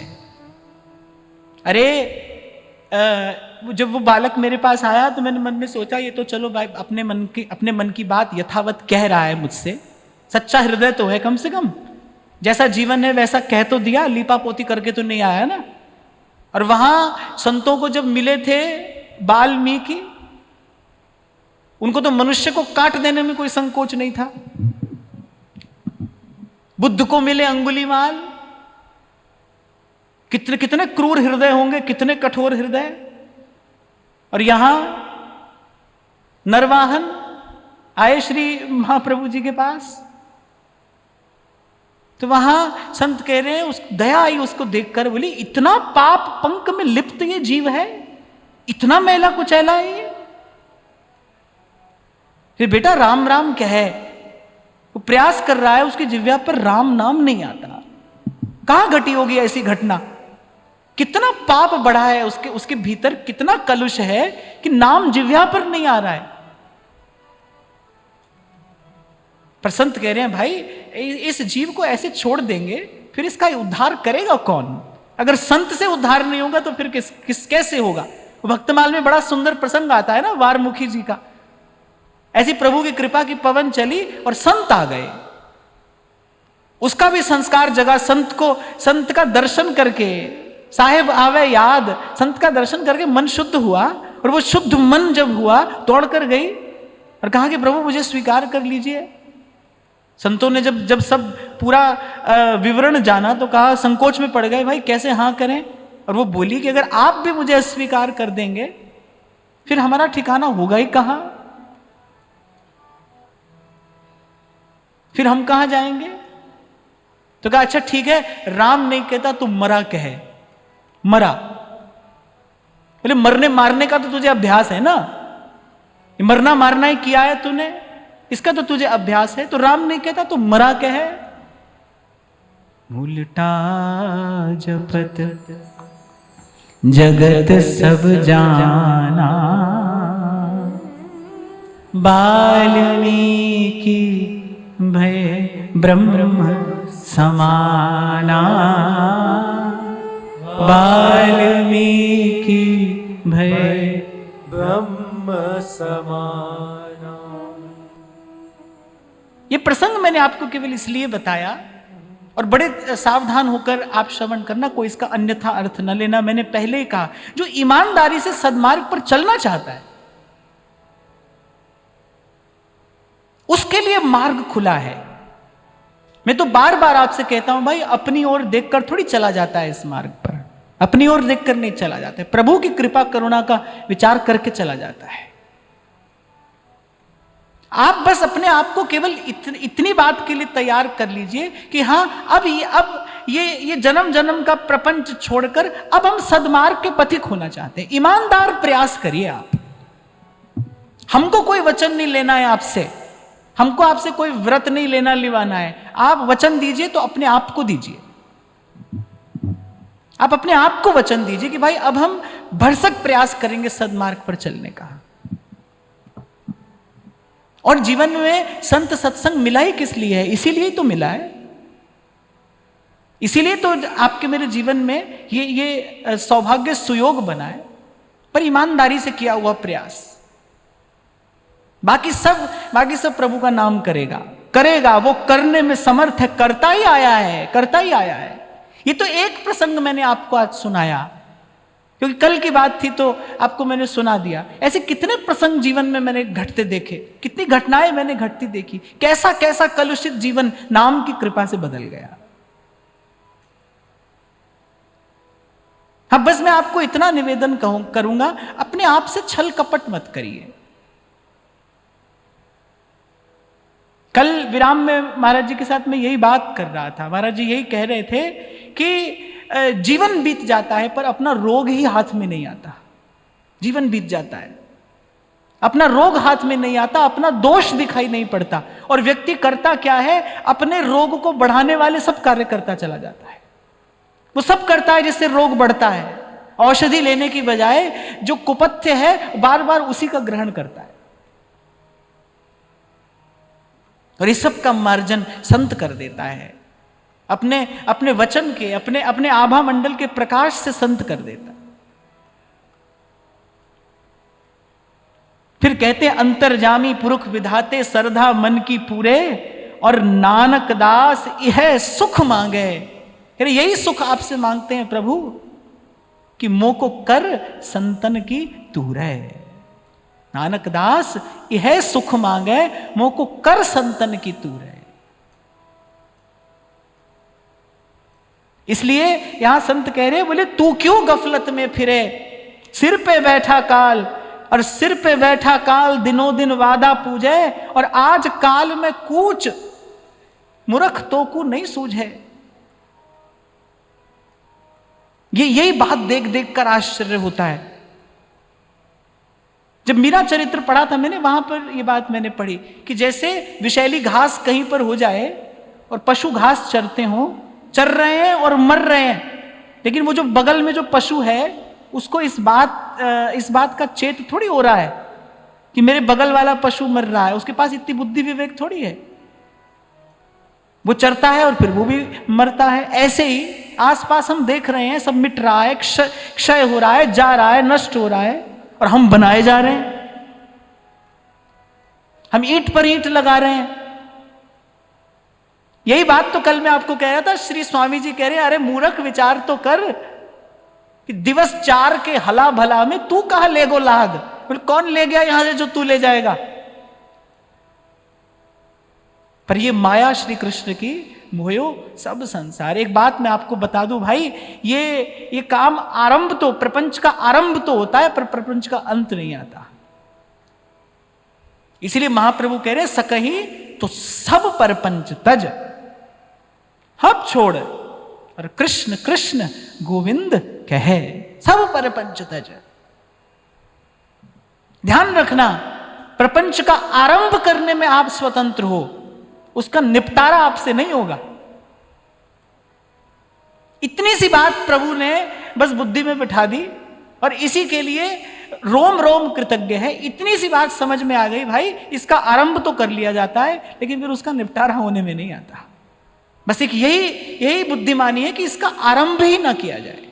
अरे जब वो बालक मेरे पास आया तो मैंने मन में सोचा, ये तो चलो भाई अपने मन की बात यथावत कह रहा है मुझसे, सच्चा हृदय तो है कम से कम, जैसा जीवन है वैसा कह तो दिया, लीपा पोती करके तो नहीं आया ना। और वहां संतों को जब मिले थे वाल्मीकि, उनको तो मनुष्य को काट देने में कोई संकोच नहीं था। बुद्ध को मिले अंगुलीमाल, कितने कितने क्रूर हृदय होंगे, कितने कठोर हृदय। और यहां नरवाहन आए श्री महाप्रभु जी के पास, तो वहां संत कह रहे हैं, उस दया आई उसको देखकर, बोली इतना पाप पंक में लिप्त ये जीव है, इतना मैला कुचैला है ये। फिर बेटा राम राम कहे, वो प्रयास कर रहा है, उसकी जिह्वा पर राम नाम नहीं आता। कहां घटी होगी ऐसी घटना? कितना पाप बढ़ा है उसके भीतर, कितना कलुष है कि नाम जिह्वा पर नहीं आ रहा है। पर संत कह रहे हैं भाई इस जीव को ऐसे छोड़ देंगे फिर इसका उद्धार करेगा कौन? अगर संत से उद्धार नहीं होगा तो फिर कैसे होगा? भक्तमाल में बड़ा सुंदर प्रसंग आता है ना वारमुखी जी का। ऐसी प्रभु की कृपा की पवन चली और संत आ गए, उसका भी संस्कार जगा। संत का दर्शन करके, साहेब आवे याद, संत का दर्शन करके मन शुद्ध हुआ। और वो शुद्ध मन जब हुआ दौड़ कर गई और कहा कि प्रभु मुझे स्वीकार कर लीजिए। संतों ने जब सब पूरा विवरण जाना तो कहा, संकोच में पड़ गए भाई कैसे हाँ करें। और वो बोली कि अगर आप भी मुझे अस्वीकार कर देंगे फिर हमारा ठिकाना होगा ही कहां, फिर हम कहां जाएंगे? तो कहा अच्छा ठीक है, राम नहीं कहता तू मरा कहे। मरा, बोले मरने मारने का तो तुझे अभ्यास है ना, मरना मारना ही किया है तूने, इसका तो तुझे अभ्यास है। तो राम नहीं कहता तो मरा कहे। उल्टा जपत जगत सब जाना, वाल्मीकि भय ब्रह्म समाना, वाल्मीकि भय ब्रह्म समाना। ये प्रसंग मैंने आपको केवल इसलिए बताया, और बड़े सावधान होकर आप श्रवण करना, कोई इसका अन्यथा अर्थ न लेना। मैंने पहले ही कहा, जो ईमानदारी से सद्मार्ग पर चलना चाहता है उसके लिए मार्ग खुला है। मैं तो बार बार आपसे कहता हूं भाई, अपनी ओर देखकर थोड़ी चला जाता है इस मार्ग पर, अपनी ओर देखकर नहीं चला जाता है, प्रभु की कृपा करुणा का विचार करके चला जाता है। आप बस अपने आप को केवल इतनी बात के लिए तैयार कर लीजिए कि हां, अब ये जन्म जन्म का प्रपंच छोड़कर अब हम सद्मार्ग के पथिक होना चाहते हैं। ईमानदार प्रयास करिए आप। हमको कोई वचन नहीं लेना है आपसे, हमको आपसे कोई व्रत नहीं लेना निभाना है। आप वचन दीजिए तो अपने आप को दीजिए, आप अपने आप को वचन दीजिए कि भाई अब हम भरसक प्रयास करेंगे सद्मार्ग पर चलने का। और जीवन में संत सत्संग मिला ही किस लिए है? इसीलिए ही तो मिला है, इसीलिए तो आपके मेरे जीवन में ये सौभाग्य सुयोग बना है, पर ईमानदारी से किया हुआ प्रयास। बाकी सब प्रभु का नाम करेगा, वो करने में समर्थ है, करता ही आया है। ये तो एक प्रसंग मैंने आपको आज सुनाया, क्योंकि कल की बात थी तो आपको मैंने सुना दिया। ऐसे कितने प्रसंग जीवन में मैंने घटते देखे, कितनी घटनाएं मैंने घटती देखी, कैसा कैसा कलुषित जीवन नाम की कृपा से बदल गया। हाँ, बस मैं आपको इतना निवेदन करूंगा, अपने आप से छल कपट मत करिए। कल विराम में महाराज जी के साथ मैं यही बात कर रहा था। महाराज जी यही कह रहे थे कि जीवन बीत जाता है पर अपना रोग ही हाथ में नहीं आता। जीवन बीत जाता है, अपना रोग हाथ में नहीं आता, अपना दोष दिखाई नहीं पड़ता, और व्यक्ति करता क्या है, अपने रोग को बढ़ाने वाले सब कार्य करता चला जाता है। वो सब करता है जिससे रोग बढ़ता है। औषधि लेने की बजाय जो कुपथ्य है बार बार उसी का ग्रहण करता है। और इस सब का मार्जन संत कर देता है, अपने वचन के, अपने आभा मंडल के प्रकाश से संत कर देता है। फिर कहते हैं, अंतर्जामी पुरुष विधाते श्रद्धा मन की पूरे, और नानक दास यह सुख मांगे। यही सुख आपसे मांगते हैं प्रभु, कि मोह को कर संतन की तूरे। नानक दास यह सुख मांगे, मोह को कर संतन की तूरे। इसलिए यहां संत कह रहे, बोले तू क्यों गफलत में फिरे, सिर पे बैठा काल, और सिर पे बैठा काल दिनों दिन वादा पूजे, और आज काल में कूच मूर्ख तो को नहीं सूझे। यही बात देख देख कर आश्चर्य होता है। जब मीरा चरित्र पढ़ा था मैंने, वहां पर यह बात मैंने पढ़ी कि जैसे विषैली घास कहीं पर हो जाए और पशु घास चर रहे हैं और मर रहे हैं, लेकिन वो जो बगल में जो पशु है उसको इस बात का चेत थोड़ी हो रहा है कि मेरे बगल वाला पशु मर रहा है। उसके पास इतनी बुद्धि विवेक थोड़ी है, वो चरता है और फिर वो भी मरता है। ऐसे ही आसपास हम देख रहे हैं, सब मिट रहा है, क्षय हो रहा है, जा रहा है, नष्ट हो रहा है, और हम बनाए जा रहे हैं। हम ईंट पर ईंट लगा रहे हैं। यही बात तो कल मैं आपको कह रहा था। श्री स्वामी जी कह रहे हैं, अरे मूर्ख विचार तो कर कि दिवस 4 के हला भला में तू कहां ले गो लाग। बोले कौन ले गया यहां से जो तू ले जाएगा। पर ये माया श्री कृष्ण की मोयो सब संसार। एक बात मैं आपको बता दूं भाई, ये काम आरंभ तो, प्रपंच का आरंभ तो होता है पर प्रपंच का अंत नहीं आता। इसलिए महाप्रभु कह रहे, सकही तो सब परपंच तज, हब छोड़ और कृष्ण कृष्ण गोविंद कहे, सब परपंच तज। ध्यान रखना, प्रपंच का आरंभ करने में आप स्वतंत्र हो, उसका निपटारा आपसे नहीं होगा। इतनी सी बात प्रभु ने बस बुद्धि में बिठा दी, और इसी के लिए रोम रोम कृतज्ञ है। इतनी सी बात समझ में आ गई भाई, इसका आरंभ तो कर लिया जाता है लेकिन फिर उसका निपटारा होने में नहीं आता। बस एक यही बुद्धिमानी है कि इसका आरंभ ही ना किया जाए,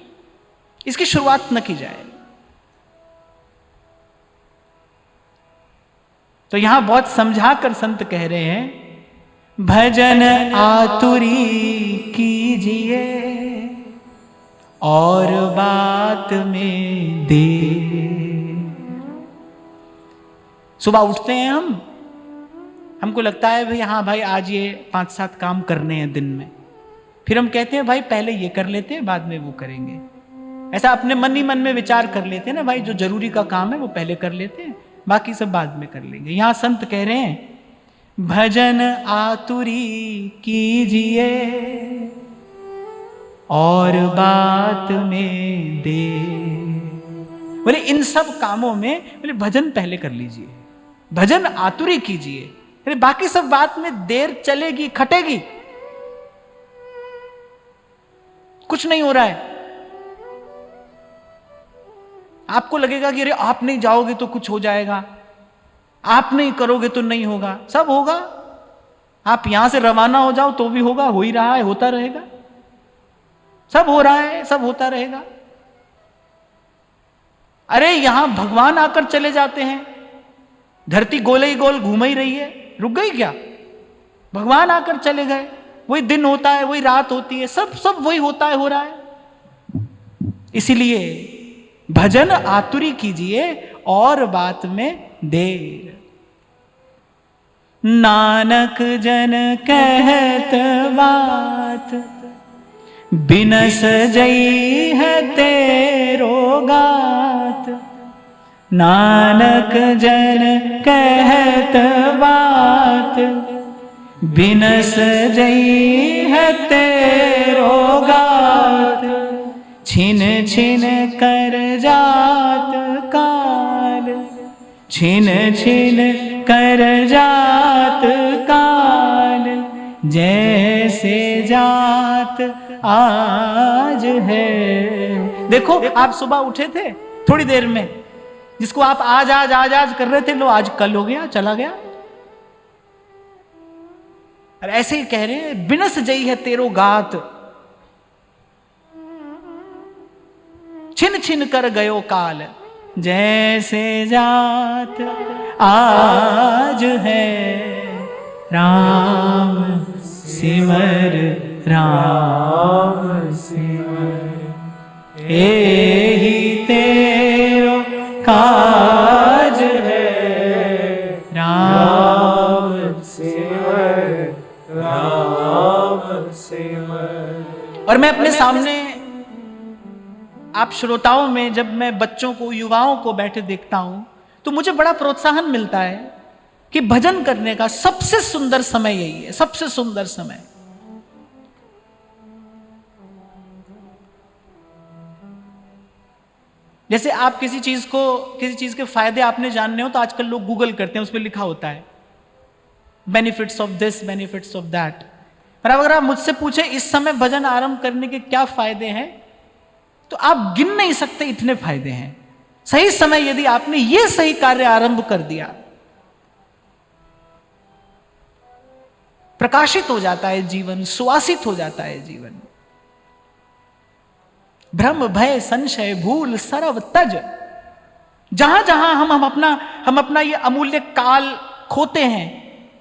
इसकी शुरुआत न की जाए। तो यहां बहुत समझाकर संत कह रहे हैं भजन आतुरी कीजिए और बात में देर। सुबह उठते हैं हमको लगता है भाई हाँ भाई आज ये 5-7 काम करने हैं दिन में, फिर हम कहते हैं भाई पहले ये कर लेते हैं बाद में वो करेंगे। ऐसा अपने मन ही मन में विचार कर लेते हैं ना भाई, जो जरूरी का काम है वो पहले कर लेते हैं, बाकी सब बाद में कर लेंगे। यहां संत कह रहे हैं भजन आतुरी कीजिए और बात में देर। बोले इन सब कामों में बोले भजन पहले कर लीजिए, भजन आतुरी कीजिए, अरे बाकी सब बात में देर चलेगी, खटेगी, कुछ नहीं हो रहा है। आपको लगेगा कि अरे आप नहीं जाओगे तो कुछ हो जाएगा, आप नहीं करोगे तो नहीं होगा, सब होगा। आप यहां से रवाना हो जाओ तो भी होगा, हो ही रहा है, होता रहेगा, सब हो रहा है, सब होता रहेगा। अरे यहां भगवान आकर चले जाते हैं, धरती गोले ही गोल घूम ही रही है, रुक गई क्या? भगवान आकर चले गए, वही दिन होता है, वही रात होती है, सब वही होता है, हो रहा है। इसीलिए भजन आतुरी कीजिए और बात में देर। नानक जन कहत बात बिनस जई है तेरो गात। नानक जन कहत बात बिनस जई है तेरो गात। छिन छिन कर जात काल, छिन छिन कर जात काल, जैसे जात आज है। देखो आप सुबह उठे थे थोड़ी देर में, जिसको आप आज आज आज आज कर रहे थे, लो आज कल हो गया, चला गया। और ऐसे ही कह रहे हैं बिनस जई है तेरो गात, छिन छिन कर गयो काल, जैसे जात आज है। राम सिमर राम सिमर, एही तेरो काज है। राम सिमर राम सिमर। और मैं अपने सामने आप श्रोताओं में जब मैं बच्चों को, युवाओं को बैठे देखता हूं तो मुझे बड़ा प्रोत्साहन मिलता है कि भजन करने का सबसे सुंदर समय यही है, सबसे सुंदर समय। जैसे आप किसी चीज के फायदे आपने जानने हो तो आजकल लोग गूगल करते हैं, उस पर लिखा होता है benefits of this, benefits of that. पर अगर आप मुझसे पूछे इस समय भजन आरंभ करने के क्या फायदे हैं, तो आप गिन नहीं सकते, इतने फायदे हैं। सही समय यदि आपने यह सही कार्य आरंभ कर दिया, प्रकाशित हो जाता है जीवन, सुवासित हो जाता है जीवन। भ्रम भय संशय भूल सरव तज। जहां जहां हम अपना ये अमूल्य काल खोते हैं,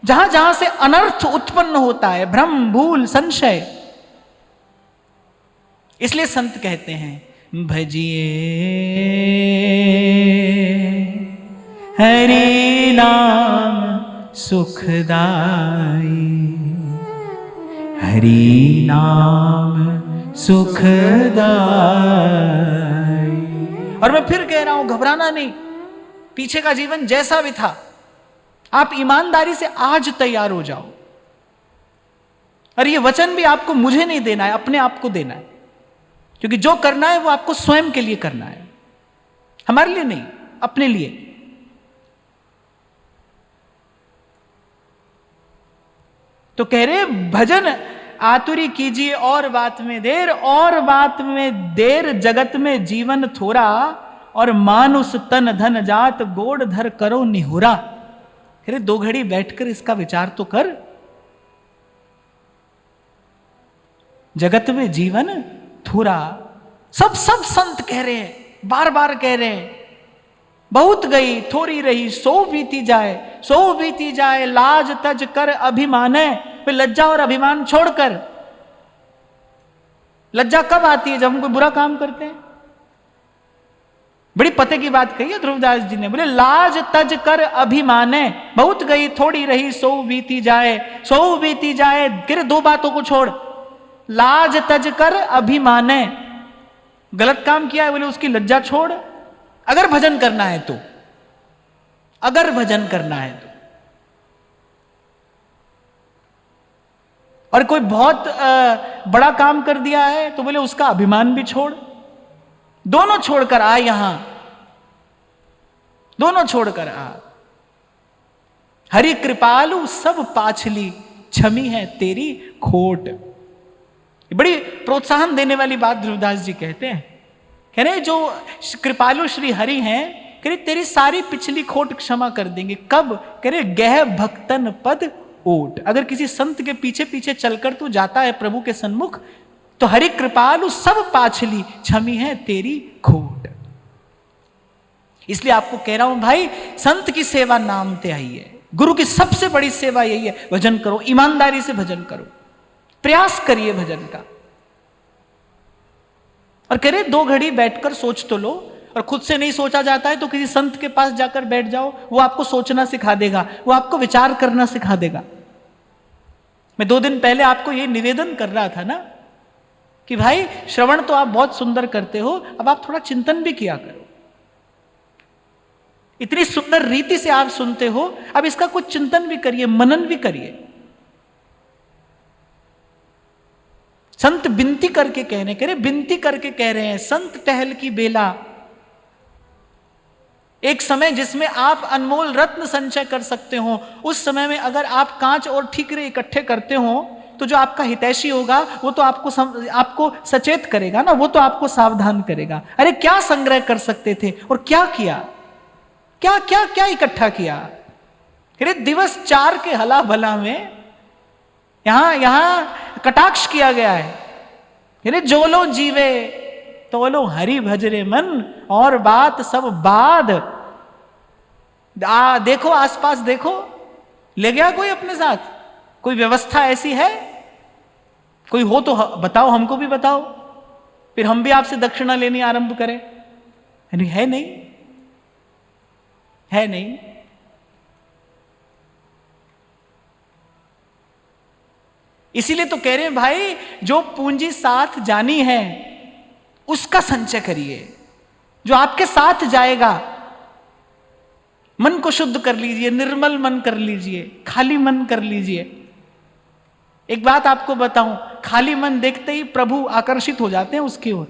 जहां जहां से अनर्थ उत्पन्न होता है, भ्रम भूल संशय, इसलिए संत कहते हैं भजिए हरि नाम सुखदाई, हरि नाम सुखदाई। और मैं फिर कह रहा हूं घबराना नहीं, पीछे का जीवन जैसा भी था, आप ईमानदारी से आज तैयार हो जाओ। और ये वचन भी आपको मुझे नहीं देना है, अपने आप को देना है, क्योंकि जो करना है वो आपको स्वयं के लिए करना है, हमारे लिए नहीं, अपने लिए। तो कह रहे भजन आतुरी कीजिए और बात में देर, और बात में देर जगत में जीवन थोड़ा, और मानुष तन धन जात गोड़ धर करो निहुरा। अरे 2 घड़ी बैठकर इसका विचार तो कर। जगत में जीवन थोड़ा, सब संत कह रहे हैं, बार बार कह रहे हैं, बहुत गई थोड़ी रही, सो बीती जाए लाज तज कर अभिमाने, वे लज्जा और अभिमान छोड़कर। लज्जा कब आती है? जब हम कोई बुरा काम करते हैं। बड़ी पते की बात कही है ध्रुवदास जी ने, बोले लाज तज कर अभिमाने, बहुत गई थोड़ी रही सो बीती जाए, सो बीती जाए। गिर दो बातों को छोड़, लाज तज कर अभिमाने, गलत काम किया है बोले उसकी लज्जा छोड़, अगर भजन करना है तो, अगर भजन करना है तो। और कोई बहुत बड़ा काम कर दिया है तो बोले उसका अभिमान भी छोड़, दोनों छोड़कर आ यहां, दोनों छोड़कर आ। हरि कृपालु सब पाछली, छमी है तेरी खोट। बड़ी प्रोत्साहन देने वाली बात ध्रुवदास जी कहते हैं। कह रहे जो कृपालु श्री हरि हैं, कह रहे तेरी सारी पिछली खोट क्षमा कर देंगे। कब? कह रहे गह भक्तन पद ओट। अगर किसी संत के पीछे पीछे चलकर तू जाता है प्रभु के सन्मुख, तो हरि कृपालु सब पाछली, छमी है तेरी खोट। इसलिए आपको कह रहा हूं भाई, संत की सेवा नाम ते आई है। गुरु की सबसे बड़ी सेवा यही है, भजन करो, ईमानदारी से भजन करो, प्रयास करिए भजन का। और कह रहे 2 घड़ी बैठकर सोच तो लो, और खुद से नहीं सोचा जाता है तो किसी संत के पास जाकर बैठ जाओ, वो आपको सोचना सिखा देगा, वो आपको विचार करना सिखा देगा। मैं 2 दिन पहले आपको ये निवेदन कर रहा था ना कि भाई श्रवण तो आप बहुत सुंदर करते हो, अब आप थोड़ा चिंतन भी किया करो। इतनी सुंदर रीति से आप सुनते हो, अब इसका कुछ चिंतन भी करिए, मनन भी करिए। संत बिनती करके कह रहे, कह रहे बिनती करके कह रहे हैं, संत टहल की बेला, एक समय जिसमें आप अनमोल रत्न संचय कर सकते हो, उस समय में अगर आप कांच और ठीकरे इकट्ठे करते हो तो जो आपका हितैषी होगा वो तो आपको सचेत करेगा ना, वो तो आपको सावधान करेगा। अरे क्या संग्रह कर सकते थे और क्या किया, क्या क्या क्या इकट्ठा किया। अरे दिवस 4 के हला भला में यहां कटाक्ष किया गया है। अरे जो लो जीवे तो लो हरि भजरे मन, और बात सब बाद। देखो आसपास देखो, ले गया कोई अपने साथ? कोई व्यवस्था ऐसी है? कोई हो तो बताओ, हमको भी बताओ, फिर हम भी आपसे दक्षिणा लेनी आरंभ करें। है नहीं, है नहीं। इसीलिए तो कह रहे हैं भाई, जो पूंजी साथ जानी है उसका संचय करिए, जो आपके साथ जाएगा। मन को शुद्ध कर लीजिए, निर्मल मन कर लीजिए, खाली मन कर लीजिए। एक बात आपको बताऊं, खाली मन देखते ही प्रभु आकर्षित हो जाते हैं उसकी ओर,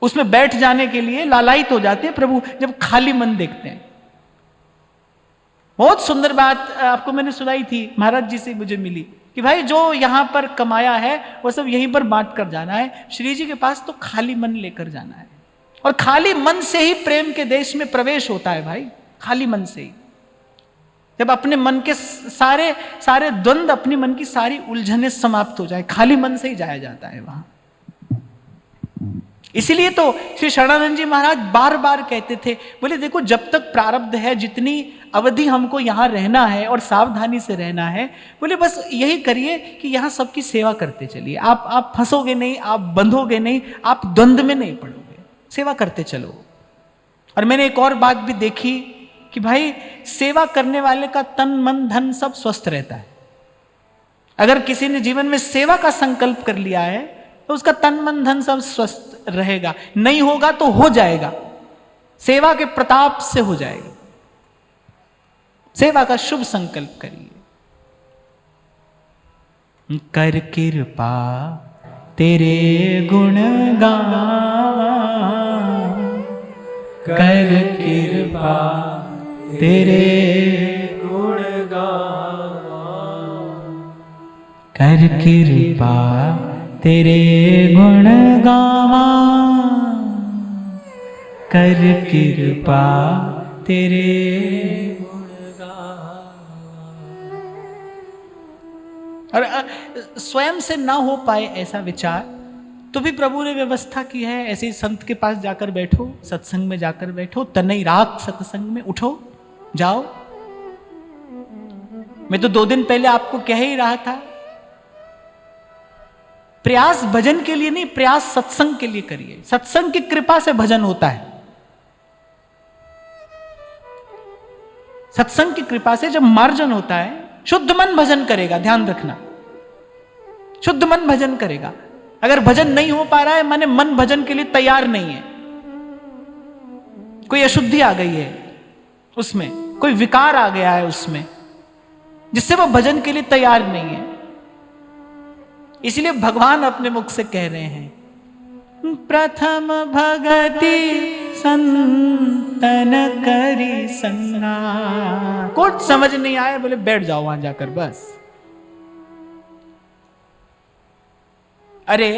उसमें बैठ जाने के लिए लालायित हो जाते हैं प्रभु जब खाली मन देखते हैं। बहुत सुंदर बात आपको मैंने सुनाई थी, महाराज जी से मुझे मिली कि भाई जो यहां पर कमाया है वो सब यहीं पर बांट कर जाना है, श्री जी के पास तो खाली मन लेकर जाना है। और खाली मन से ही प्रेम के देश में प्रवेश होता है भाई, खाली मन से ही। जब अपने मन के सारे सारे द्वंद्व, अपनी मन की सारी उलझने समाप्त हो जाए, खाली मन से ही जाया जाता है वहां। इसीलिए तो श्री शरणानंद जी महाराज बार बार कहते थे, बोले देखो जब तक प्रारब्ध है, जितनी अवधि हमको यहां रहना है और सावधानी से रहना है, बोले बस यही करिए कि यहां सबकी सेवा करते चलिए। आप फंसोगे नहीं, आप बंधोगे नहीं, आप द्वंद्व में नहीं पड़ोगे, सेवा करते चलो। और मैंने एक और बात भी देखी कि भाई सेवा करने वाले का तन मन धन सब स्वस्थ रहता है। अगर किसी ने जीवन में सेवा का संकल्प कर लिया है तो उसका तन मन धन सब स्वस्थ रहेगा। नहीं होगा तो हो जाएगा, सेवा के प्रताप से हो जाएगा। सेवा का शुभ संकल्प करिए। कर कृपा तेरे गुण गावा, कर कृपा तेरे गुण गावा, कर कृपा तेरे गुण गावा, कर कृपा तेरे गुण गावा। और स्वयं से ना हो पाए ऐसा विचार तो भी प्रभु ने व्यवस्था की है। ऐसे संत के पास जाकर बैठो, सत्संग में जाकर बैठो, तनई राख सत्संग में उठो, जाओ, मैं तो 2 दिन पहले आपको कह ही रहा था, प्रयास भजन के लिए नहीं, प्रयास सत्संग के लिए करिए। सत्संग की कृपा से भजन होता है। सत्संग की कृपा से जब मार्जन होता है, शुद्ध मन भजन करेगा, ध्यान रखना, शुद्ध मन भजन करेगा। अगर भजन नहीं हो पा रहा है माने मन भजन के लिए तैयार नहीं है, कोई अशुद्धि आ गई है उसमें, कोई विकार आ गया है उसमें, जिससे वो भजन के लिए तैयार नहीं है। इसलिए भगवान अपने मुख से कह रहे हैं, प्रथम भगति संतन करी संगा। कुछ समझ नहीं आए, बोले बैठ जाओ वहां जाकर बस। अरे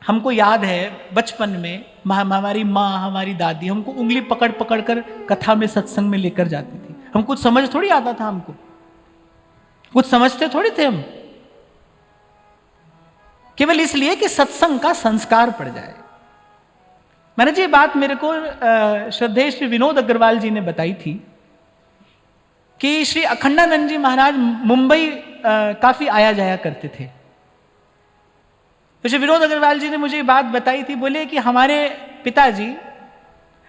हमको याद है बचपन में हमारी माँ, हमारी दादी हमको उंगली पकड़ पकड़ कर कथा में, सत्संग में लेकर जाती थी। हम कुछ समझ थोड़ी आता था, हमको कुछ समझते थोड़ी थे हम, केवल इसलिए कि सत्संग का संस्कार पड़ जाए। मैंने जी बात मेरे को श्रद्धेय श्री विनोद अग्रवाल जी ने बताई थी कि श्री अखंडानंद जी महाराज मुंबई काफी आया जाया करते थे। तो श्री विनोद अग्रवाल जी ने मुझे ये बात बताई थी, बोले कि हमारे पिताजी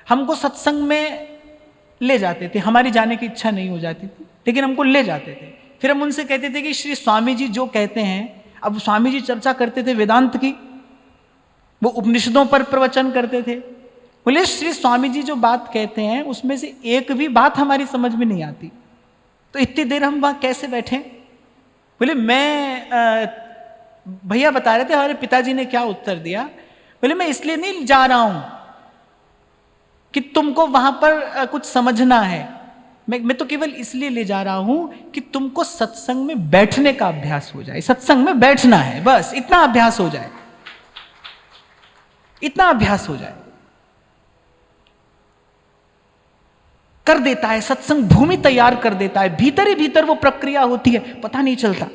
हमको सत्संग में ले जाते थे, हमारी जाने की इच्छा नहीं हो जाती थी लेकिन हमको ले जाते थे। फिर हम उनसे कहते थे कि श्री स्वामी जी जो कहते हैं, अब स्वामी जी चर्चा करते थे वेदांत की, वो उपनिषदों पर प्रवचन करते थे। बोले श्री स्वामी जी जो बात कहते हैं उसमें से एक भी बात हमारी समझ में नहीं आती, तो इतनी देर हम वहां कैसे बैठे। बोले मैं भैया बता रहे थे हमारे पिताजी ने क्या उत्तर दिया। बोले मैं इसलिए नहीं जा रहा हूं कि तुमको वहां पर कुछ समझना है, मैं तो केवल इसलिए ले जा रहा हूं कि तुमको सत्संग में बैठने का अभ्यास हो जाए। सत्संग में बैठना है, बस इतना अभ्यास हो जाए, इतना अभ्यास हो जाए। कर देता है सत्संग, भूमि तैयार कर देता है, भीतर ही भीतर वो प्रक्रिया होती है, पता नहीं चलता।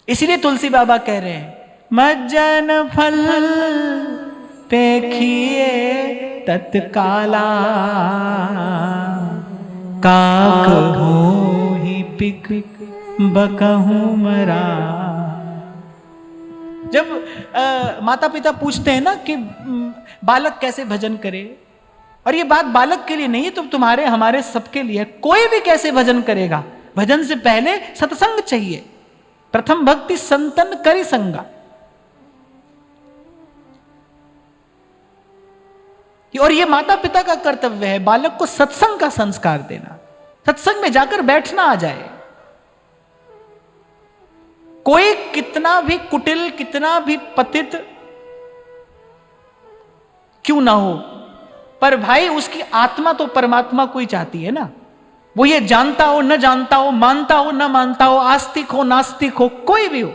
इसीलिए तुलसी बाबा कह रहे हैं, मज्जन फल पेखिए तत्काला, काक हो ही पिक बकहूं मरा। जब माता पिता पूछते हैं ना कि बालक कैसे भजन करे, और ये बात बालक के लिए नहीं है, तो तुम्हारे हमारे सबके लिए, कोई भी कैसे भजन करेगा, भजन से पहले सत्संग चाहिए। प्रथम भक्ति संतन करी संगा। और ये माता पिता का कर्तव्य है बालक को सत्संग का संस्कार देना, सत्संग में जाकर बैठना आ जाए। कोई कितना भी कुटिल, कितना भी पतित क्यों ना हो, पर भाई उसकी आत्मा तो परमात्मा को ही चाहती है ना। वो ये जानता हो न जानता हो, मानता हो न मानता हो, आस्तिक हो नास्तिक हो, कोई भी हो,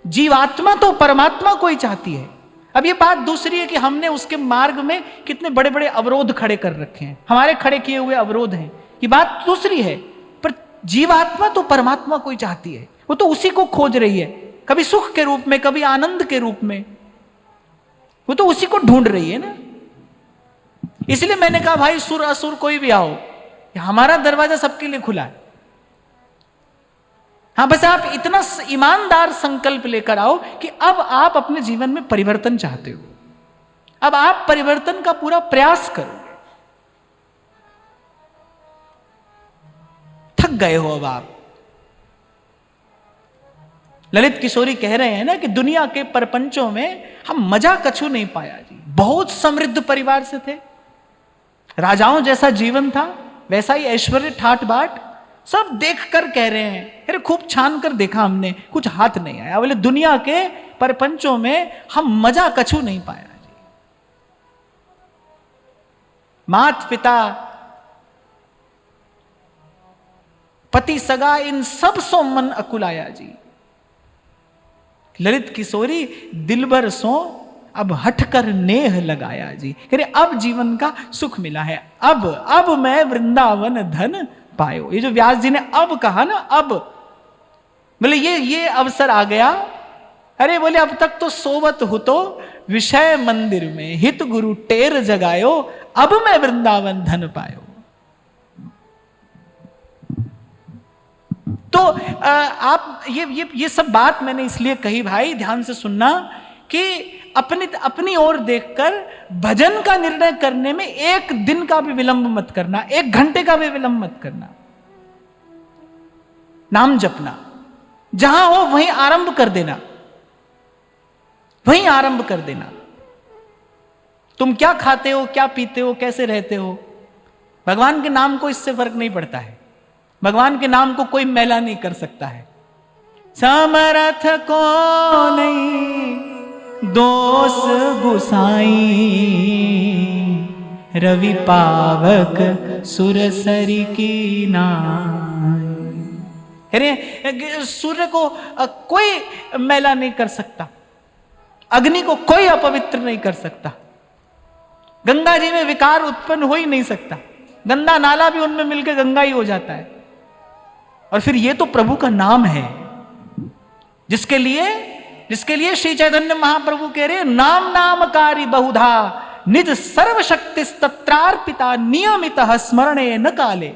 जीवात्मा तो परमात्मा को ही चाहती है। अब ये बात दूसरी है कि हमने उसके मार्ग में कितने बड़े बड़े अवरोध खड़े कर रखे हैं, हमारे खड़े किए हुए अवरोध हैं, ये बात दूसरी है। पर जीवात्मा तो परमात्मा को ही चाहती है, वो तो उसी को खोज रही है, कभी सुख के रूप में, कभी आनंद के रूप में, वो तो उसी को ढूंढ रही है ना। इसलिए मैंने कहा भाई सुर असुर कोई भी आओ, हमारा दरवाजा सबके लिए खुला है। हां, बस आप इतना ईमानदार संकल्प लेकर आओ कि अब आप अपने जीवन में परिवर्तन चाहते हो, अब आप परिवर्तन का पूरा प्रयास करो। थक गए हो अब आप। ललित किशोरी कह रहे हैं ना कि दुनिया के परपंचों में हम मजा कछु नहीं पाया जी। बहुत समृद्ध परिवार से थे, राजाओं जैसा जीवन था, वैसा ही ऐश्वर्य ठाट बाट, सब देखकर कह रहे हैं, अरे खूब छान कर देखा हमने, कुछ हाथ नहीं आया। बोले दुनिया के परपंचों में हम मजा कछु नहीं पाया जी। मात पिता, पति सगा, इन सब सो मन अकुलाया जी। ललित किशोरी दिलबर सो अब हटकर नेह लगाया जी। अरे अब जीवन का सुख मिला है, अब मैं वृंदावन धन पायो। ये जो व्यास जी ने अब कहा ना, अब बोले ये अवसर आ गया। अरे बोले अब तक तो सोवत हो तो विषय मंदिर में, हित गुरु टेर जगायो, अब मैं वृंदावन धन पायो। तो आप ये सब बात मैंने इसलिए कही भाई, ध्यान से सुनना, कि अपनी ओर देखकर भजन का निर्णय करने में एक दिन का भी विलंब मत करना, 1 घंटे का भी विलंब मत करना। नाम जपना जहां हो वहीं आरंभ कर देना, वहीं आरंभ कर देना। तुम क्या खाते हो, क्या पीते हो, कैसे रहते हो, भगवान के नाम को इससे फर्क नहीं पड़ता है। भगवान के नाम को कोई मैला नहीं कर सकता है। समर्थ को नहीं दोष गुसाई, रवि पावक सुरसरी की नाई। अरे सूर्य को कोई मैला नहीं कर सकता, अग्नि को कोई अपवित्र नहीं कर सकता, गंगा जी में विकार उत्पन्न हो ही नहीं सकता, गंदा नाला भी उनमें मिलकर गंगा ही हो जाता है। और फिर ये तो प्रभु का नाम है, जिसके लिए श्री चैतन्य महाप्रभु कह रहे नाम नामकारी बहुधा निज सर्वशक्ति तत्रार्पिता नियमित स्मरणे न काले।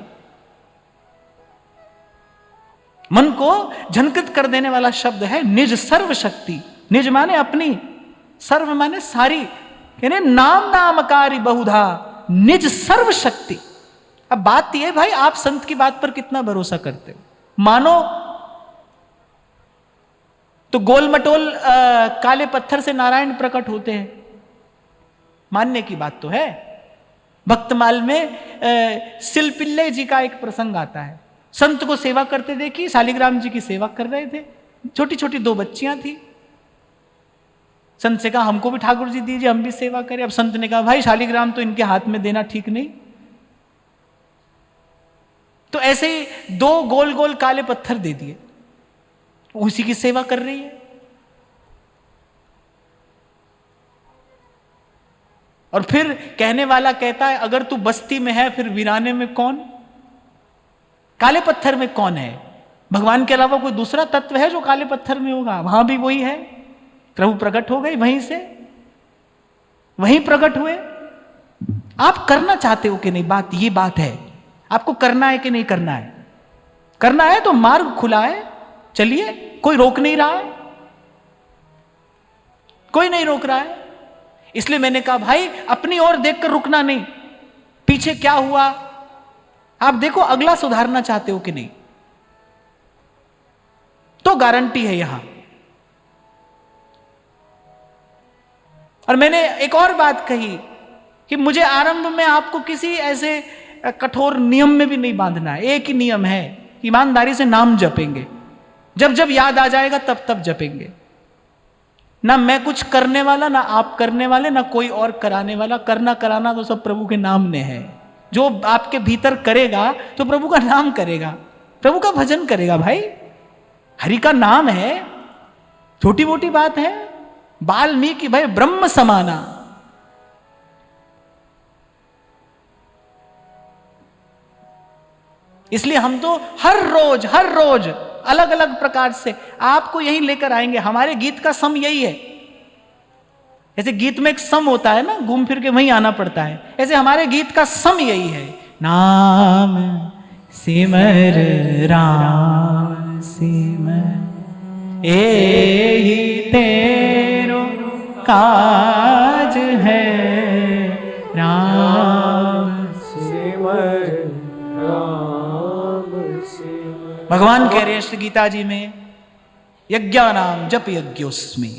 मन को झंकृत कर देने वाला शब्द है निज सर्वशक्ति। निज माने अपनी, सर्व माने सारी, कहने नाम नामकारी बहुधा निज सर्वशक्ति। अब बात यह भाई, आप संत की बात पर कितना भरोसा करते हो? मानो तो गोल मटोल काले पत्थर से नारायण प्रकट होते हैं, मानने की बात तो है। भक्तमाल में सिलपिल्ले जी का एक प्रसंग आता है। संत को सेवा करते देखी, शालिग्राम जी की सेवा कर रहे थे, छोटी छोटी 2 बच्चियां थी। संत से कहा हमको भी ठाकुर जी दीजिए, हम भी सेवा करें। अब संत ने कहा भाई शालिग्राम तो इनके हाथ में देना ठीक नहीं। तो ऐसे ही 2 गोल गोल काले पत्थर दे दिए, उसी की सेवा कर रही है। और फिर कहने वाला कहता है अगर तू बस्ती में है फिर वीराने में कौन? काले पत्थर में कौन है? भगवान के अलावा कोई दूसरा तत्व है जो काले पत्थर में होगा? वहां भी वही है। प्रभु प्रकट हो गए वहीं से, वहीं प्रकट हुए। आप करना चाहते हो कि नहीं? बात ये बात है, आपको करना है कि नहीं करना है? करना है तो मार्ग खुला है, चलिए, कोई रोक नहीं रहा है, कोई नहीं रोक रहा है। इसलिए मैंने कहा भाई अपनी ओर देखकर रुकना नहीं, पीछे क्या हुआ आप देखो, अगला सुधारना चाहते हो कि नहीं, तो गारंटी है यहां। और मैंने एक और बात कही कि मुझे आरंभ में आपको किसी ऐसे कठोर नियम में भी नहीं बांधना है। एक ही नियम है, ईमानदारी से नाम जपेंगे, जब जब याद आ जाएगा तब तब जपेंगे। ना मैं कुछ करने वाला, ना आप करने वाले, ना कोई और कराने वाला। करना कराना तो सब प्रभु के नाम ने है। जो आपके भीतर करेगा तो प्रभु का नाम करेगा, प्रभु का भजन करेगा। भाई हरि का नाम है, छोटी मोटी बात है। वाल्मीकि भाई ब्रह्म समाना, इसलिए हम तो हर रोज अलग अलग प्रकार से आपको यही लेकर आएंगे। हमारे गीत का सम यही है। जैसे गीत में एक सम होता है ना, घूम फिर के वहीं आना पड़ता है, ऐसे हमारे गीत का सम यही है। नाम सिमर राम सिमर एहि तेरो काज है, राम सिमर राम सिमर। भगवान कह रहे हैं श्री गीता जी में, यज्ञानाम जप यज्ञोस्मि।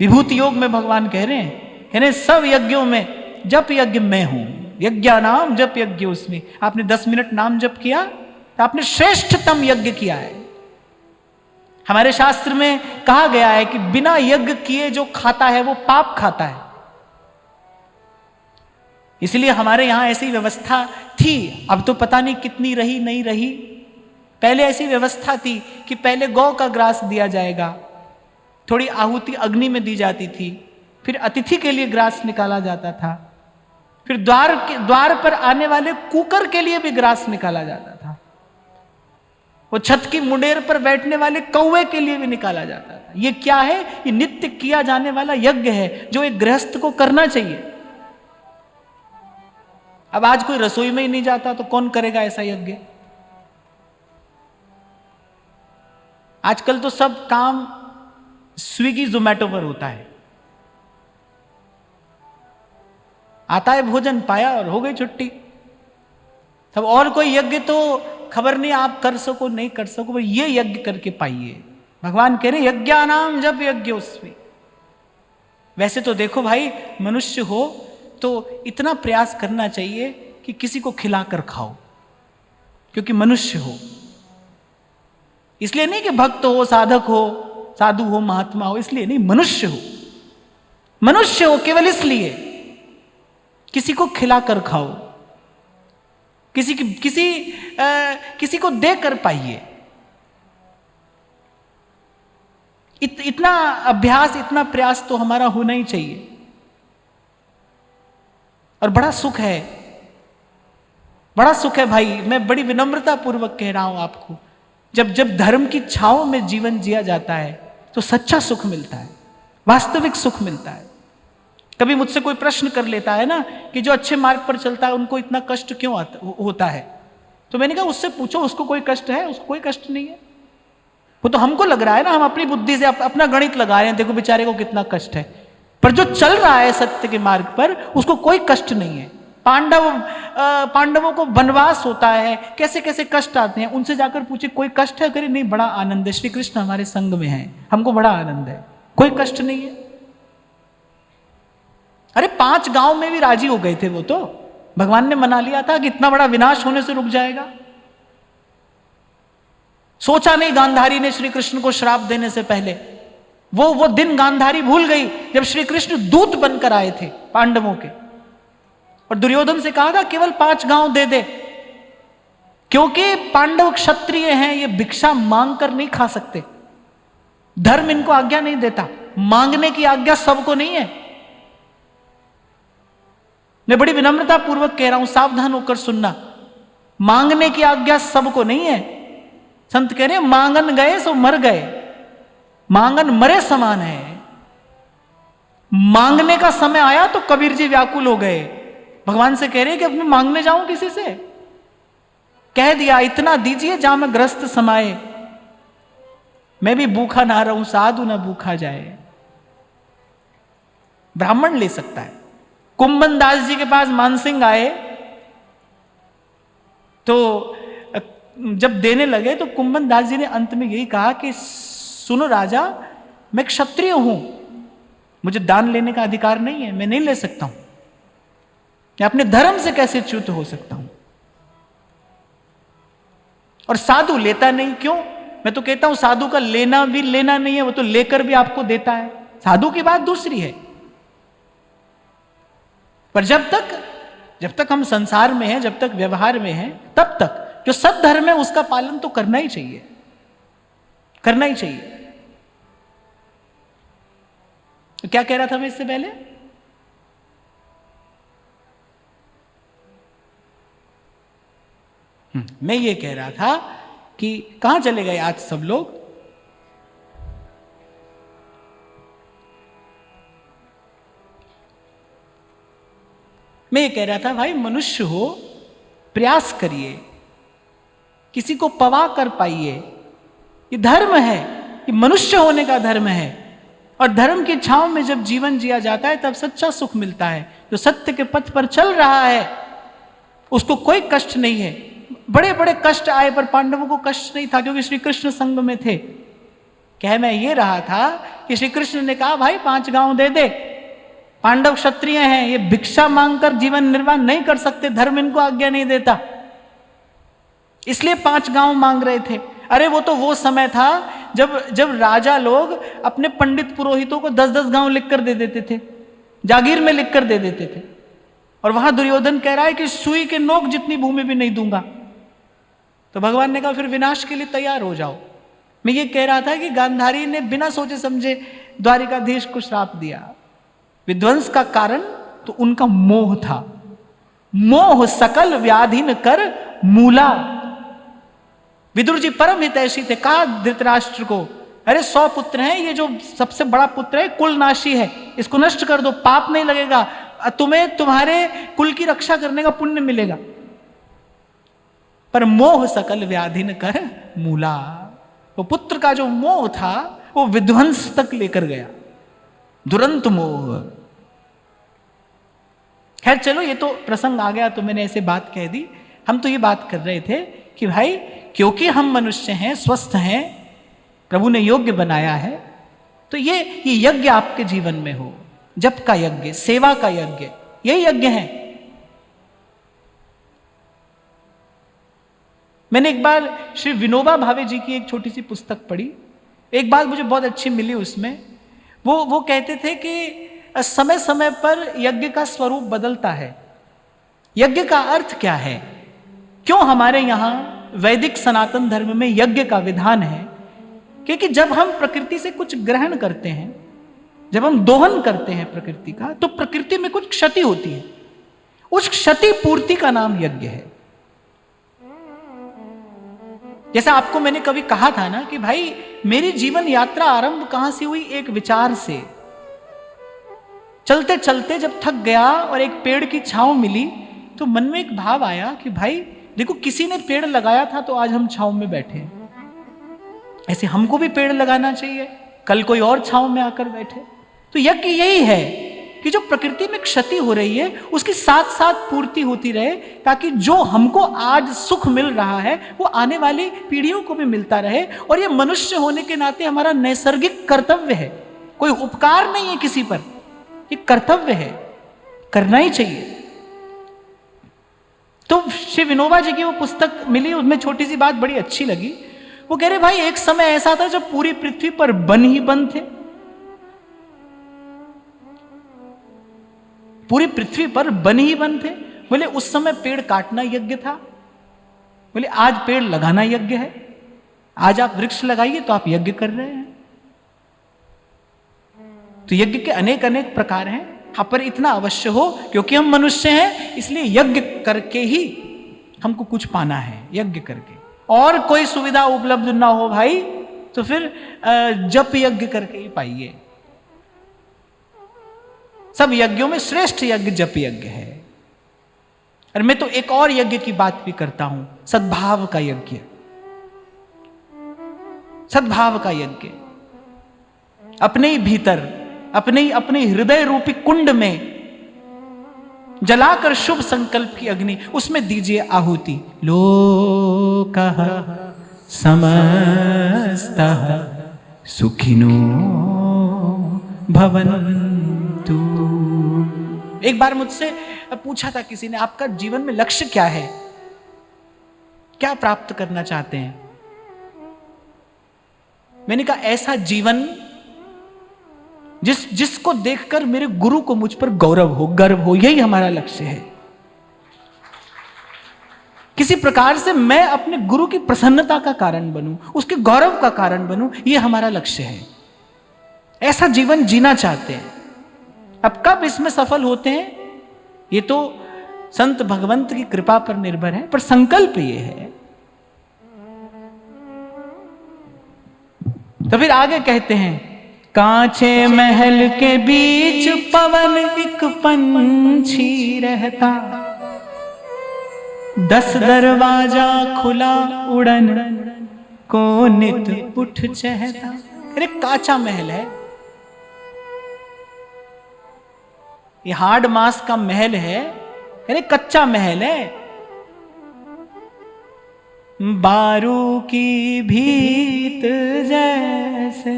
विभूति योग में भगवान कह रहे हैं सब यज्ञों में जप यज्ञ मैं हूं। यज्ञानाम जप यज्ञोस्मि। आपने 10 मिनट नाम जप किया तो आपने श्रेष्ठतम यज्ञ किया है। हमारे शास्त्र में कहा गया है कि बिना यज्ञ किए जो खाता है वो पाप खाता है। इसलिए हमारे यहां ऐसी व्यवस्था थी, अब तो पता नहीं कितनी रही नहीं रही। पहले ऐसी व्यवस्था थी कि पहले गौ का ग्रास दिया जाएगा, थोड़ी आहुति अग्नि में दी जाती थी, फिर अतिथि के लिए ग्रास निकाला जाता था, फिर द्वार पर आने वाले कुकर के लिए भी ग्रास निकाला जाता था, वो छत की मुंडेर पर बैठने वाले कौवे के लिए भी निकाला जाता था। ये क्या है? ये नित्य किया जाने वाला यज्ञ है जो एक गृहस्थ को करना चाहिए। अब आज कोई रसोई में ही नहीं जाता तो कौन करेगा ऐसा यज्ञ? आजकल तो सब काम स्विगी जोमेटो पर होता है, आता है भोजन, पाया और हो गई छुट्टी। तब और कोई यज्ञ तो खबर नहीं आप कर सको नहीं कर सको, पर ये यज्ञ करके पाइए। भगवान कह रहे यज्ञानाम जब यज्ञोस्मि। वैसे तो देखो भाई, मनुष्य हो तो इतना प्रयास करना चाहिए कि किसी को खिलाकर खाओ, क्योंकि मनुष्य हो। इसलिए नहीं कि भक्त हो, साधक हो, साधु हो, महात्मा हो, इसलिए नहीं, मनुष्य हो। मनुष्य हो केवल इसलिए किसी को खिलाकर खाओ, किसी को देकर पाइए। इतना अभ्यास, इतना प्रयास तो हमारा होना ही चाहिए। और बड़ा सुख है, बड़ा सुख है भाई, मैं बड़ी विनम्रता पूर्वक कह रहा हूं आपको। जब धर्म की छांव में जीवन जिया जाता है तो सच्चा सुख मिलता है, वास्तविक सुख मिलता है। कभी मुझसे कोई प्रश्न कर लेता है ना कि जो अच्छे मार्ग पर चलता है उनको इतना कष्ट क्यों होता है, तो मैंने कहा उससे पूछो, उसको कोई कष्ट है? उसको कोई कष्ट नहीं है। वो तो हमको लग रहा है ना, हम अपनी बुद्धि से अपना गणित लगा रहे हैं, देखो बेचारे को कितना कष्ट है। पर जो चल रहा है सत्य के मार्ग पर उसको कोई कष्ट नहीं है। पांडवों को वनवास होता है, कैसे कैसे कष्ट आते हैं, उनसे जाकर पूछे कोई कष्ट है? करे नहीं, बड़ा आनंद है, श्री कृष्ण हमारे संग में है, हमको बड़ा आनंद है, कोई कष्ट नहीं है। अरे 5 गांव में भी राजी हो गए थे वो तो, भगवान ने मना लिया था कि इतना बड़ा विनाश होने से रुक जाएगा। सोचा नहीं गांधारी ने श्री कृष्ण को श्राप देने से पहले, वो दिन गांधारी भूल गई जब श्री कृष्ण दूत बनकर आए थे पांडवों के, और दुर्योधन से कहा था केवल 5 गांव दे दे, क्योंकि पांडव क्षत्रिय हैं, ये भिक्षा मांग कर नहीं खा सकते, धर्म इनको आज्ञा नहीं देता, मांगने की आज्ञा सबको नहीं है। मैं बड़ी विनम्रता पूर्वक कह रहा हूं, सावधान होकर सुनना, मांगने की आज्ञा सबको नहीं है। संत कह रहे हैं मांगन गए सो मर गए, मांगन मरे समान है। मांगने का समय आया तो कबीर जी व्याकुल हो गए, भगवान से कह रहे हैं कि अब मैं मांगने जाऊं किसी से, कह दिया इतना दीजिए जहां मैं ग्रस्त समाए, मैं भी भूखा ना रहूं, साधु ना भूखा जाए। ब्राह्मण ले सकता है। कुंभन दास जी के पास मानसिंह आए तो जब देने लगे तो कुंभन दास जी ने अंत में यही कहा कि सुनो राजा, मैं क्षत्रिय हूं, मुझे दान लेने का अधिकार नहीं है, मैं नहीं ले सकता हूं, मैं अपने धर्म से कैसे च्युत हो सकता हूं। और साधु लेता नहीं, क्यों? मैं तो कहता हूं साधु का लेना भी लेना नहीं है, वो तो लेकर भी आपको देता है, साधु की बात दूसरी है। पर जब तक हम संसार में हैं, जब तक व्यवहार में हैं, तब तक जो सद्धर्म है उसका पालन तो करना ही चाहिए, करना ही चाहिए। तो क्या कह रहा था मैं इससे पहले? मैं ये कह रहा था कि कहां चले गए आज सब लोग? मैं ये कह रहा था भाई, मनुष्य हो, प्रयास करिए, किसी को पवा कर पाइए, ये धर्म है, ये मनुष्य होने का धर्म है। और धर्म की छांव में जब जीवन जिया जाता है तब सच्चा सुख मिलता है। जो सत्य के पथ पर चल रहा है उसको कोई कष्ट नहीं है। बड़े बड़े कष्ट आए पर पांडवों को कष्ट नहीं था, क्योंकि श्री कृष्ण संग में थे। कह मैं ये रहा था कि श्री कृष्ण ने कहा भाई 5 गांव दे दे, पांडव क्षत्रिय हैं, ये भिक्षा मांगकर जीवन निर्वाह नहीं कर सकते, धर्म इनको आज्ञा नहीं देता, इसलिए 5 गांव मांग रहे थे। अरे वो तो वो समय था जब राजा लोग अपने पंडित पुरोहितों को 10-10 गांव लिखकर दे देते थे, जागीर में लिखकर दे देते थे। और वहां दुर्योधन कह रहा है कि सुई के नोक जितनी भूमि भी नहीं दूंगा। तो भगवान ने कहा फिर विनाश के लिए तैयार हो जाओ। मैं ये कह रहा था कि गांधारी ने बिना सोचे समझे द्वारिकाधीश को श्राप दिया। विध्वंस का कारण तो उनका मोह था। मोह सकल व्याधिन कर मूला। विदुर जी परम हितैषी थे। कहा धृतराष्ट्र को, अरे 100 पुत्र हैं, ये जो सबसे बड़ा पुत्र है कुलनाशी है, इसको नष्ट कर दो, पाप नहीं लगेगा, तुम्हें तुम्हारे कुल की रक्षा करने का पुण्य मिलेगा। पर मोह सकल व्याधिन कर मूला। वो पुत्र का जो मोह था वो विध्वंस तक लेकर गया, दुरंत मोह। खैर चलो, ये तो प्रसंग आ गया तो मैंने ऐसे बात कह दी। हम तो ये बात कर रहे थे कि भाई क्योंकि हम मनुष्य हैं, स्वस्थ हैं, प्रभु ने योग्य बनाया है, तो ये यज्ञ आपके जीवन में हो, जप का यज्ञ, सेवा का यज्ञ, यही यज्ञ है। मैंने एक बार श्री विनोबा भावे जी की एक छोटी सी पुस्तक पढ़ी। एक बात मुझे बहुत अच्छी मिली उसमें। वो कहते थे कि समय समय पर यज्ञ का स्वरूप बदलता है। यज्ञ का अर्थ क्या है? क्यों हमारे यहां वैदिक सनातन धर्म में यज्ञ का विधान है? क्योंकि जब हम प्रकृति से कुछ ग्रहण करते हैं, जब हम दोहन करते हैं प्रकृति का, तो प्रकृति में कुछ क्षति होती है। उस क्षति पूर्ति का नाम यज्ञ है। जैसा आपको मैंने कभी कहा था ना कि भाई मेरी जीवन यात्रा आरंभ कहां से हुई? एक विचार से। चलते चलते जब थक गया और एक पेड़ की छांव मिली तो मन में एक भाव आया कि भाई देखो, किसी ने पेड़ लगाया था तो आज हम छांव में बैठे हैं, ऐसे हमको भी पेड़ लगाना चाहिए, कल कोई और छांव में आकर बैठे। तो यज्ञ यही है कि जो प्रकृति में क्षति हो रही है उसकी साथ साथ पूर्ति होती रहे, ताकि जो हमको आज सुख मिल रहा है वो आने वाली पीढ़ियों को भी मिलता रहे। और ये मनुष्य होने के नाते हमारा नैसर्गिक कर्तव्य है, कोई उपकार नहीं है किसी पर, ये कर्तव्य है, करना ही चाहिए। तो श्री विनोबा जी की वो पुस्तक मिली, उसमें छोटी सी बात बड़ी अच्छी लगी। वो कह रहे भाई एक समय ऐसा था जब पूरी पृथ्वी पर वन ही वन थे, पूरी पृथ्वी पर वन ही वन थे। बोले उस समय पेड़ काटना यज्ञ था, बोले आज पेड़ लगाना यज्ञ है। आज आप वृक्ष लगाइए तो आप यज्ञ कर रहे हैं। तो यज्ञ के अनेक अनेक प्रकार हैं, हाँ, पर इतना अवश्य हो क्योंकि हम मनुष्य हैं, इसलिए यज्ञ करके ही हमको कुछ पाना है, यज्ञ करके। और कोई सुविधा उपलब्ध ना हो भाई तो फिर जप यज्ञ करके ही पाइए। सब यज्ञों में श्रेष्ठ यज्ञ जप यज्ञ है। और मैं तो एक और यज्ञ की बात भी करता हूं, सद्भाव का यज्ञ। सद्भाव का यज्ञ अपने ही भीतर, अपने हृदय रूपी कुंड में जलाकर शुभ संकल्प की अग्नि, उसमें दीजिए आहुति। लोकः समस्तः सुखिनो भवन्तु। एक बार मुझसे पूछा था किसी ने, आपका जीवन में लक्ष्य क्या है, क्या प्राप्त करना चाहते हैं? मैंने कहा ऐसा जीवन जिसको देखकर मेरे गुरु को मुझ पर गौरव हो, गर्व हो, यही हमारा लक्ष्य है। किसी प्रकार से मैं अपने गुरु की प्रसन्नता का कारण बनूं, उसके गौरव का कारण बनूं, यह हमारा लक्ष्य है। ऐसा जीवन जीना चाहते हैं। अब कब इसमें सफल होते हैं ये तो संत भगवंत की कृपा पर निर्भर है, पर संकल्प ये है। तो फिर आगे कहते हैं, कांचे महल के बीच पवन एक पंछी रहता, 10 दरवाजा खुला उड़न को नित उठ चहता। अरे कांचा महल है, ये हार्ड मास का महल है, अरे कच्चा महल है। बारू की भीत जैसे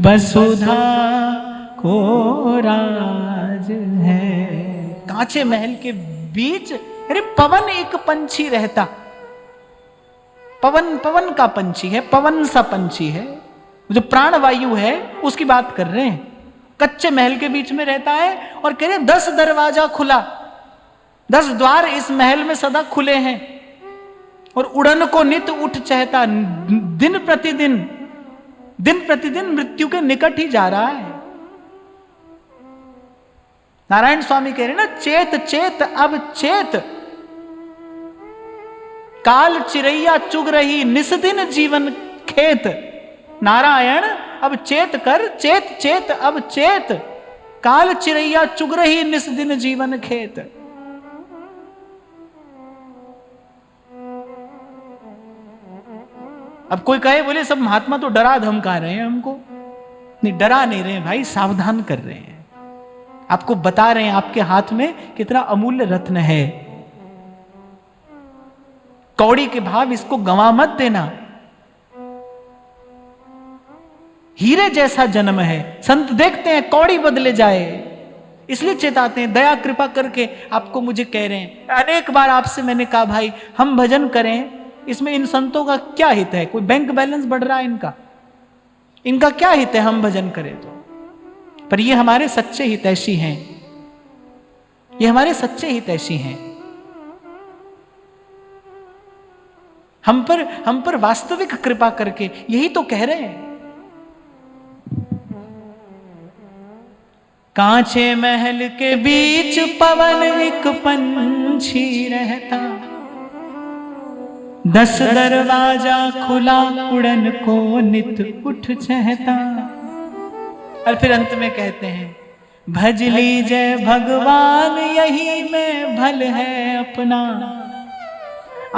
वसुधा को राज है। कांचे महल के बीच अरे पवन एक पंछी रहता। पवन पवन का पंछी है, पवन सा पंछी है, जो प्राणवायु है उसकी बात कर रहे हैं। कच्चे महल के बीच में रहता है और कह रहे 10 दरवाजा खुला, 10 द्वार इस महल में सदा खुले हैं। और उड़न को नित उठ चहता, दिन प्रतिदिन मृत्यु के निकट ही जा रहा है। नारायण स्वामी कह रहे ना, चेत चेत अब चेत, काल चिरैया चुग रही निस्दिन जीवन खेत। नारायण अब चेत कर, चेत चेत अब चेत, काल चिरैया चुग रही निस्दिन जीवन खेत। अब कोई कहे बोले सब महात्मा तो डरा धमका रहे हैं हमको, नहीं डरा नहीं रहे भाई, सावधान कर रहे हैं, आपको बता रहे हैं आपके हाथ में कितना अमूल्य रत्न है, कौड़ी के भाव इसको गंवा मत देना, हीरे जैसा जन्म है। संत देखते हैं कौड़ी बदले जाए, इसलिए चेताते हैं, दया कृपा करके आपको मुझे कह रहे हैं। अनेक बार आपसे मैंने कहा भाई हम भजन करें, इसमें इन संतों का क्या हित है, कोई बैंक बैलेंस बढ़ रहा है इनका क्या हित है हम भजन करें तो। पर ये हमारे सच्चे हितैषी हैं, ये हमारे सच्चे हितैषी हैं, हम पर वास्तविक कृपा करके यही तो कह रहे हैं। कांचे महल के बीच पवन एक पंछी रहता, 10 दरवाजा खुला उड़न को नित उठ चहता। और फिर अंत में कहते हैं, भज लीजय भगवान यही में भल है अपना,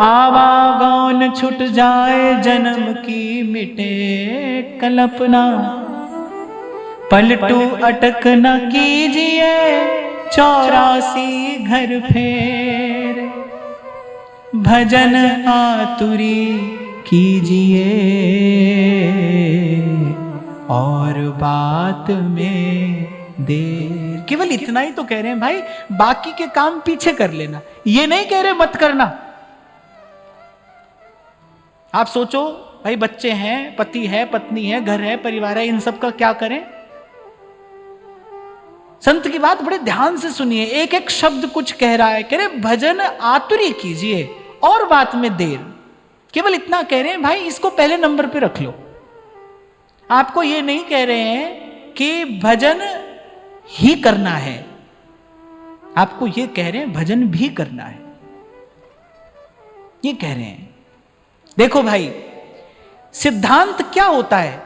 आवागौन छुट जाए जन्म की मिटे कल्पना, पलटू अटक न कीजिए 84 घर फेर, भजन आतुरी कीजिए और बात में देर। केवल इतना ही तो कह रहे हैं भाई, बाकी के काम पीछे कर लेना, ये नहीं कह रहे मत करना। आप सोचो भाई, बच्चे हैं, पति है, पत्नी है, घर है, परिवार है, इन सब का क्या करें। संत की बात बड़े ध्यान से सुनिए, एक एक शब्द कुछ कह रहा है, कह रहे भजन आतुरी कीजिए और बात में देर। केवल इतना कह रहे हैं भाई, इसको पहले नंबर पे रख लो। आपको ये नहीं कह रहे हैं कि भजन ही करना है, आपको ये कह रहे हैं भजन भी करना है, ये कह रहे हैं। देखो भाई, सिद्धांत क्या होता है,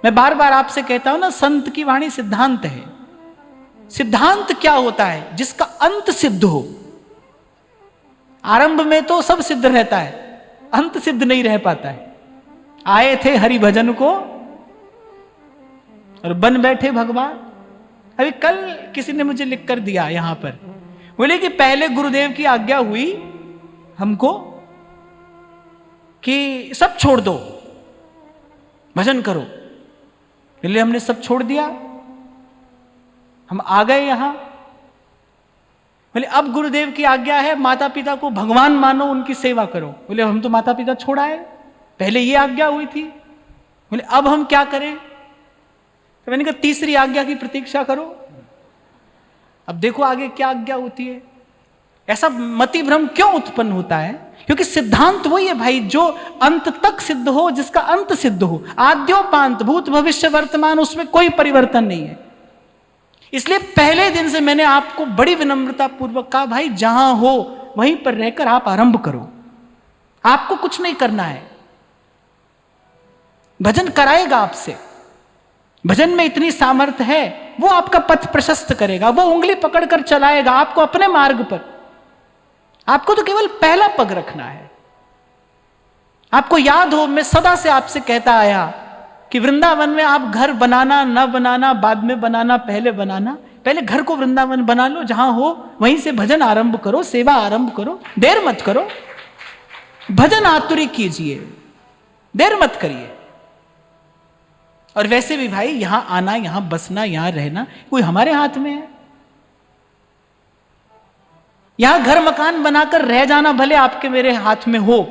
मैं बार बार आपसे कहता हूं ना, संत की वाणी सिद्धांत है। सिद्धांत क्या होता है, जिसका अंत सिद्ध हो। आरंभ में तो सब सिद्ध रहता है, अंत सिद्ध नहीं रह पाता है। आए थे हरि भजन को और बन बैठे भगवान। अभी कल किसी ने मुझे लिख कर दिया यहां पर, बोले कि पहले गुरुदेव की आज्ञा हुई हमको कि सब छोड़ दो, भजन करो। पहले हमने सब छोड़ दिया, हम आ गए यहां। बोले अब गुरुदेव की आज्ञा है माता पिता को भगवान मानो, उनकी सेवा करो। बोले हम तो माता पिता छोड़ आए, पहले ये आज्ञा हुई थी। बोले अब हम क्या करें। तो मैंने कहा तीसरी आज्ञा की प्रतीक्षा करो, अब देखो आगे क्या आज्ञा होती है। ऐसा मति भ्रम क्यों उत्पन्न होता है, क्योंकि सिद्धांत वही है भाई, जो अंत तक सिद्ध हो, जिसका अंत सिद्ध हो, आद्योपांत, भूत भविष्य वर्तमान, उसमें कोई परिवर्तन नहीं है। इसलिए पहले दिन से मैंने आपको बड़ी विनम्रता पूर्वक कहा, भाई जहां हो वहीं पर रहकर आप आरंभ करो, आपको कुछ नहीं करना है। भजन कराएगा आपसे, भजन में इतनी सामर्थ्य है, वो आपका पथ प्रशस्त करेगा, वो उंगली पकड़कर चलाएगा आपको अपने मार्ग पर। आपको तो केवल पहला पग रखना है। आपको याद हो, मैं सदा से आपसे कहता आया कि वृंदावन में आप घर बनाना न बनाना, बाद में बनाना, पहले बनाना, पहले घर को वृंदावन बना लो, जहां हो वहीं से भजन आरंभ करो, सेवा आरंभ करो, देर मत करो। भजन आतुरी कीजिए, देर मत करिए। और वैसे भी भाई, यहां आना, यहां बसना, यहां रहना कोई हमारे हाथ में है। यहां घर मकान बनाकर रह जाना भले आपके मेरे हाथ में हो,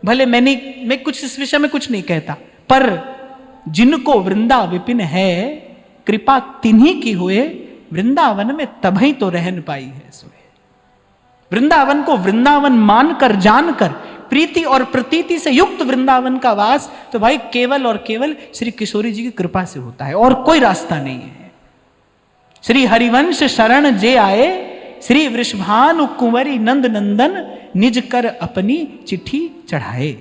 भले मैं कुछ इस विषय में कुछ नहीं कहता, पर जिनको वृंदा विपिन है, कृपा तिन्हीं की हुए, वृंदावन में तभी तो रहन पाई है सोए। वृंदावन को वृंदावन मानकर, जानकर, प्रीति और प्रतीति से युक्त वृंदावन का वास तो भाई केवल और केवल श्री किशोरी जी की कृपा से होता है, और कोई रास्ता नहीं है। श्री हरिवंश शरण जे आए, श्री वृषभानु कुंवरी नंद नंदन, निज कर अपनी चिट्ठी चढ़ाए।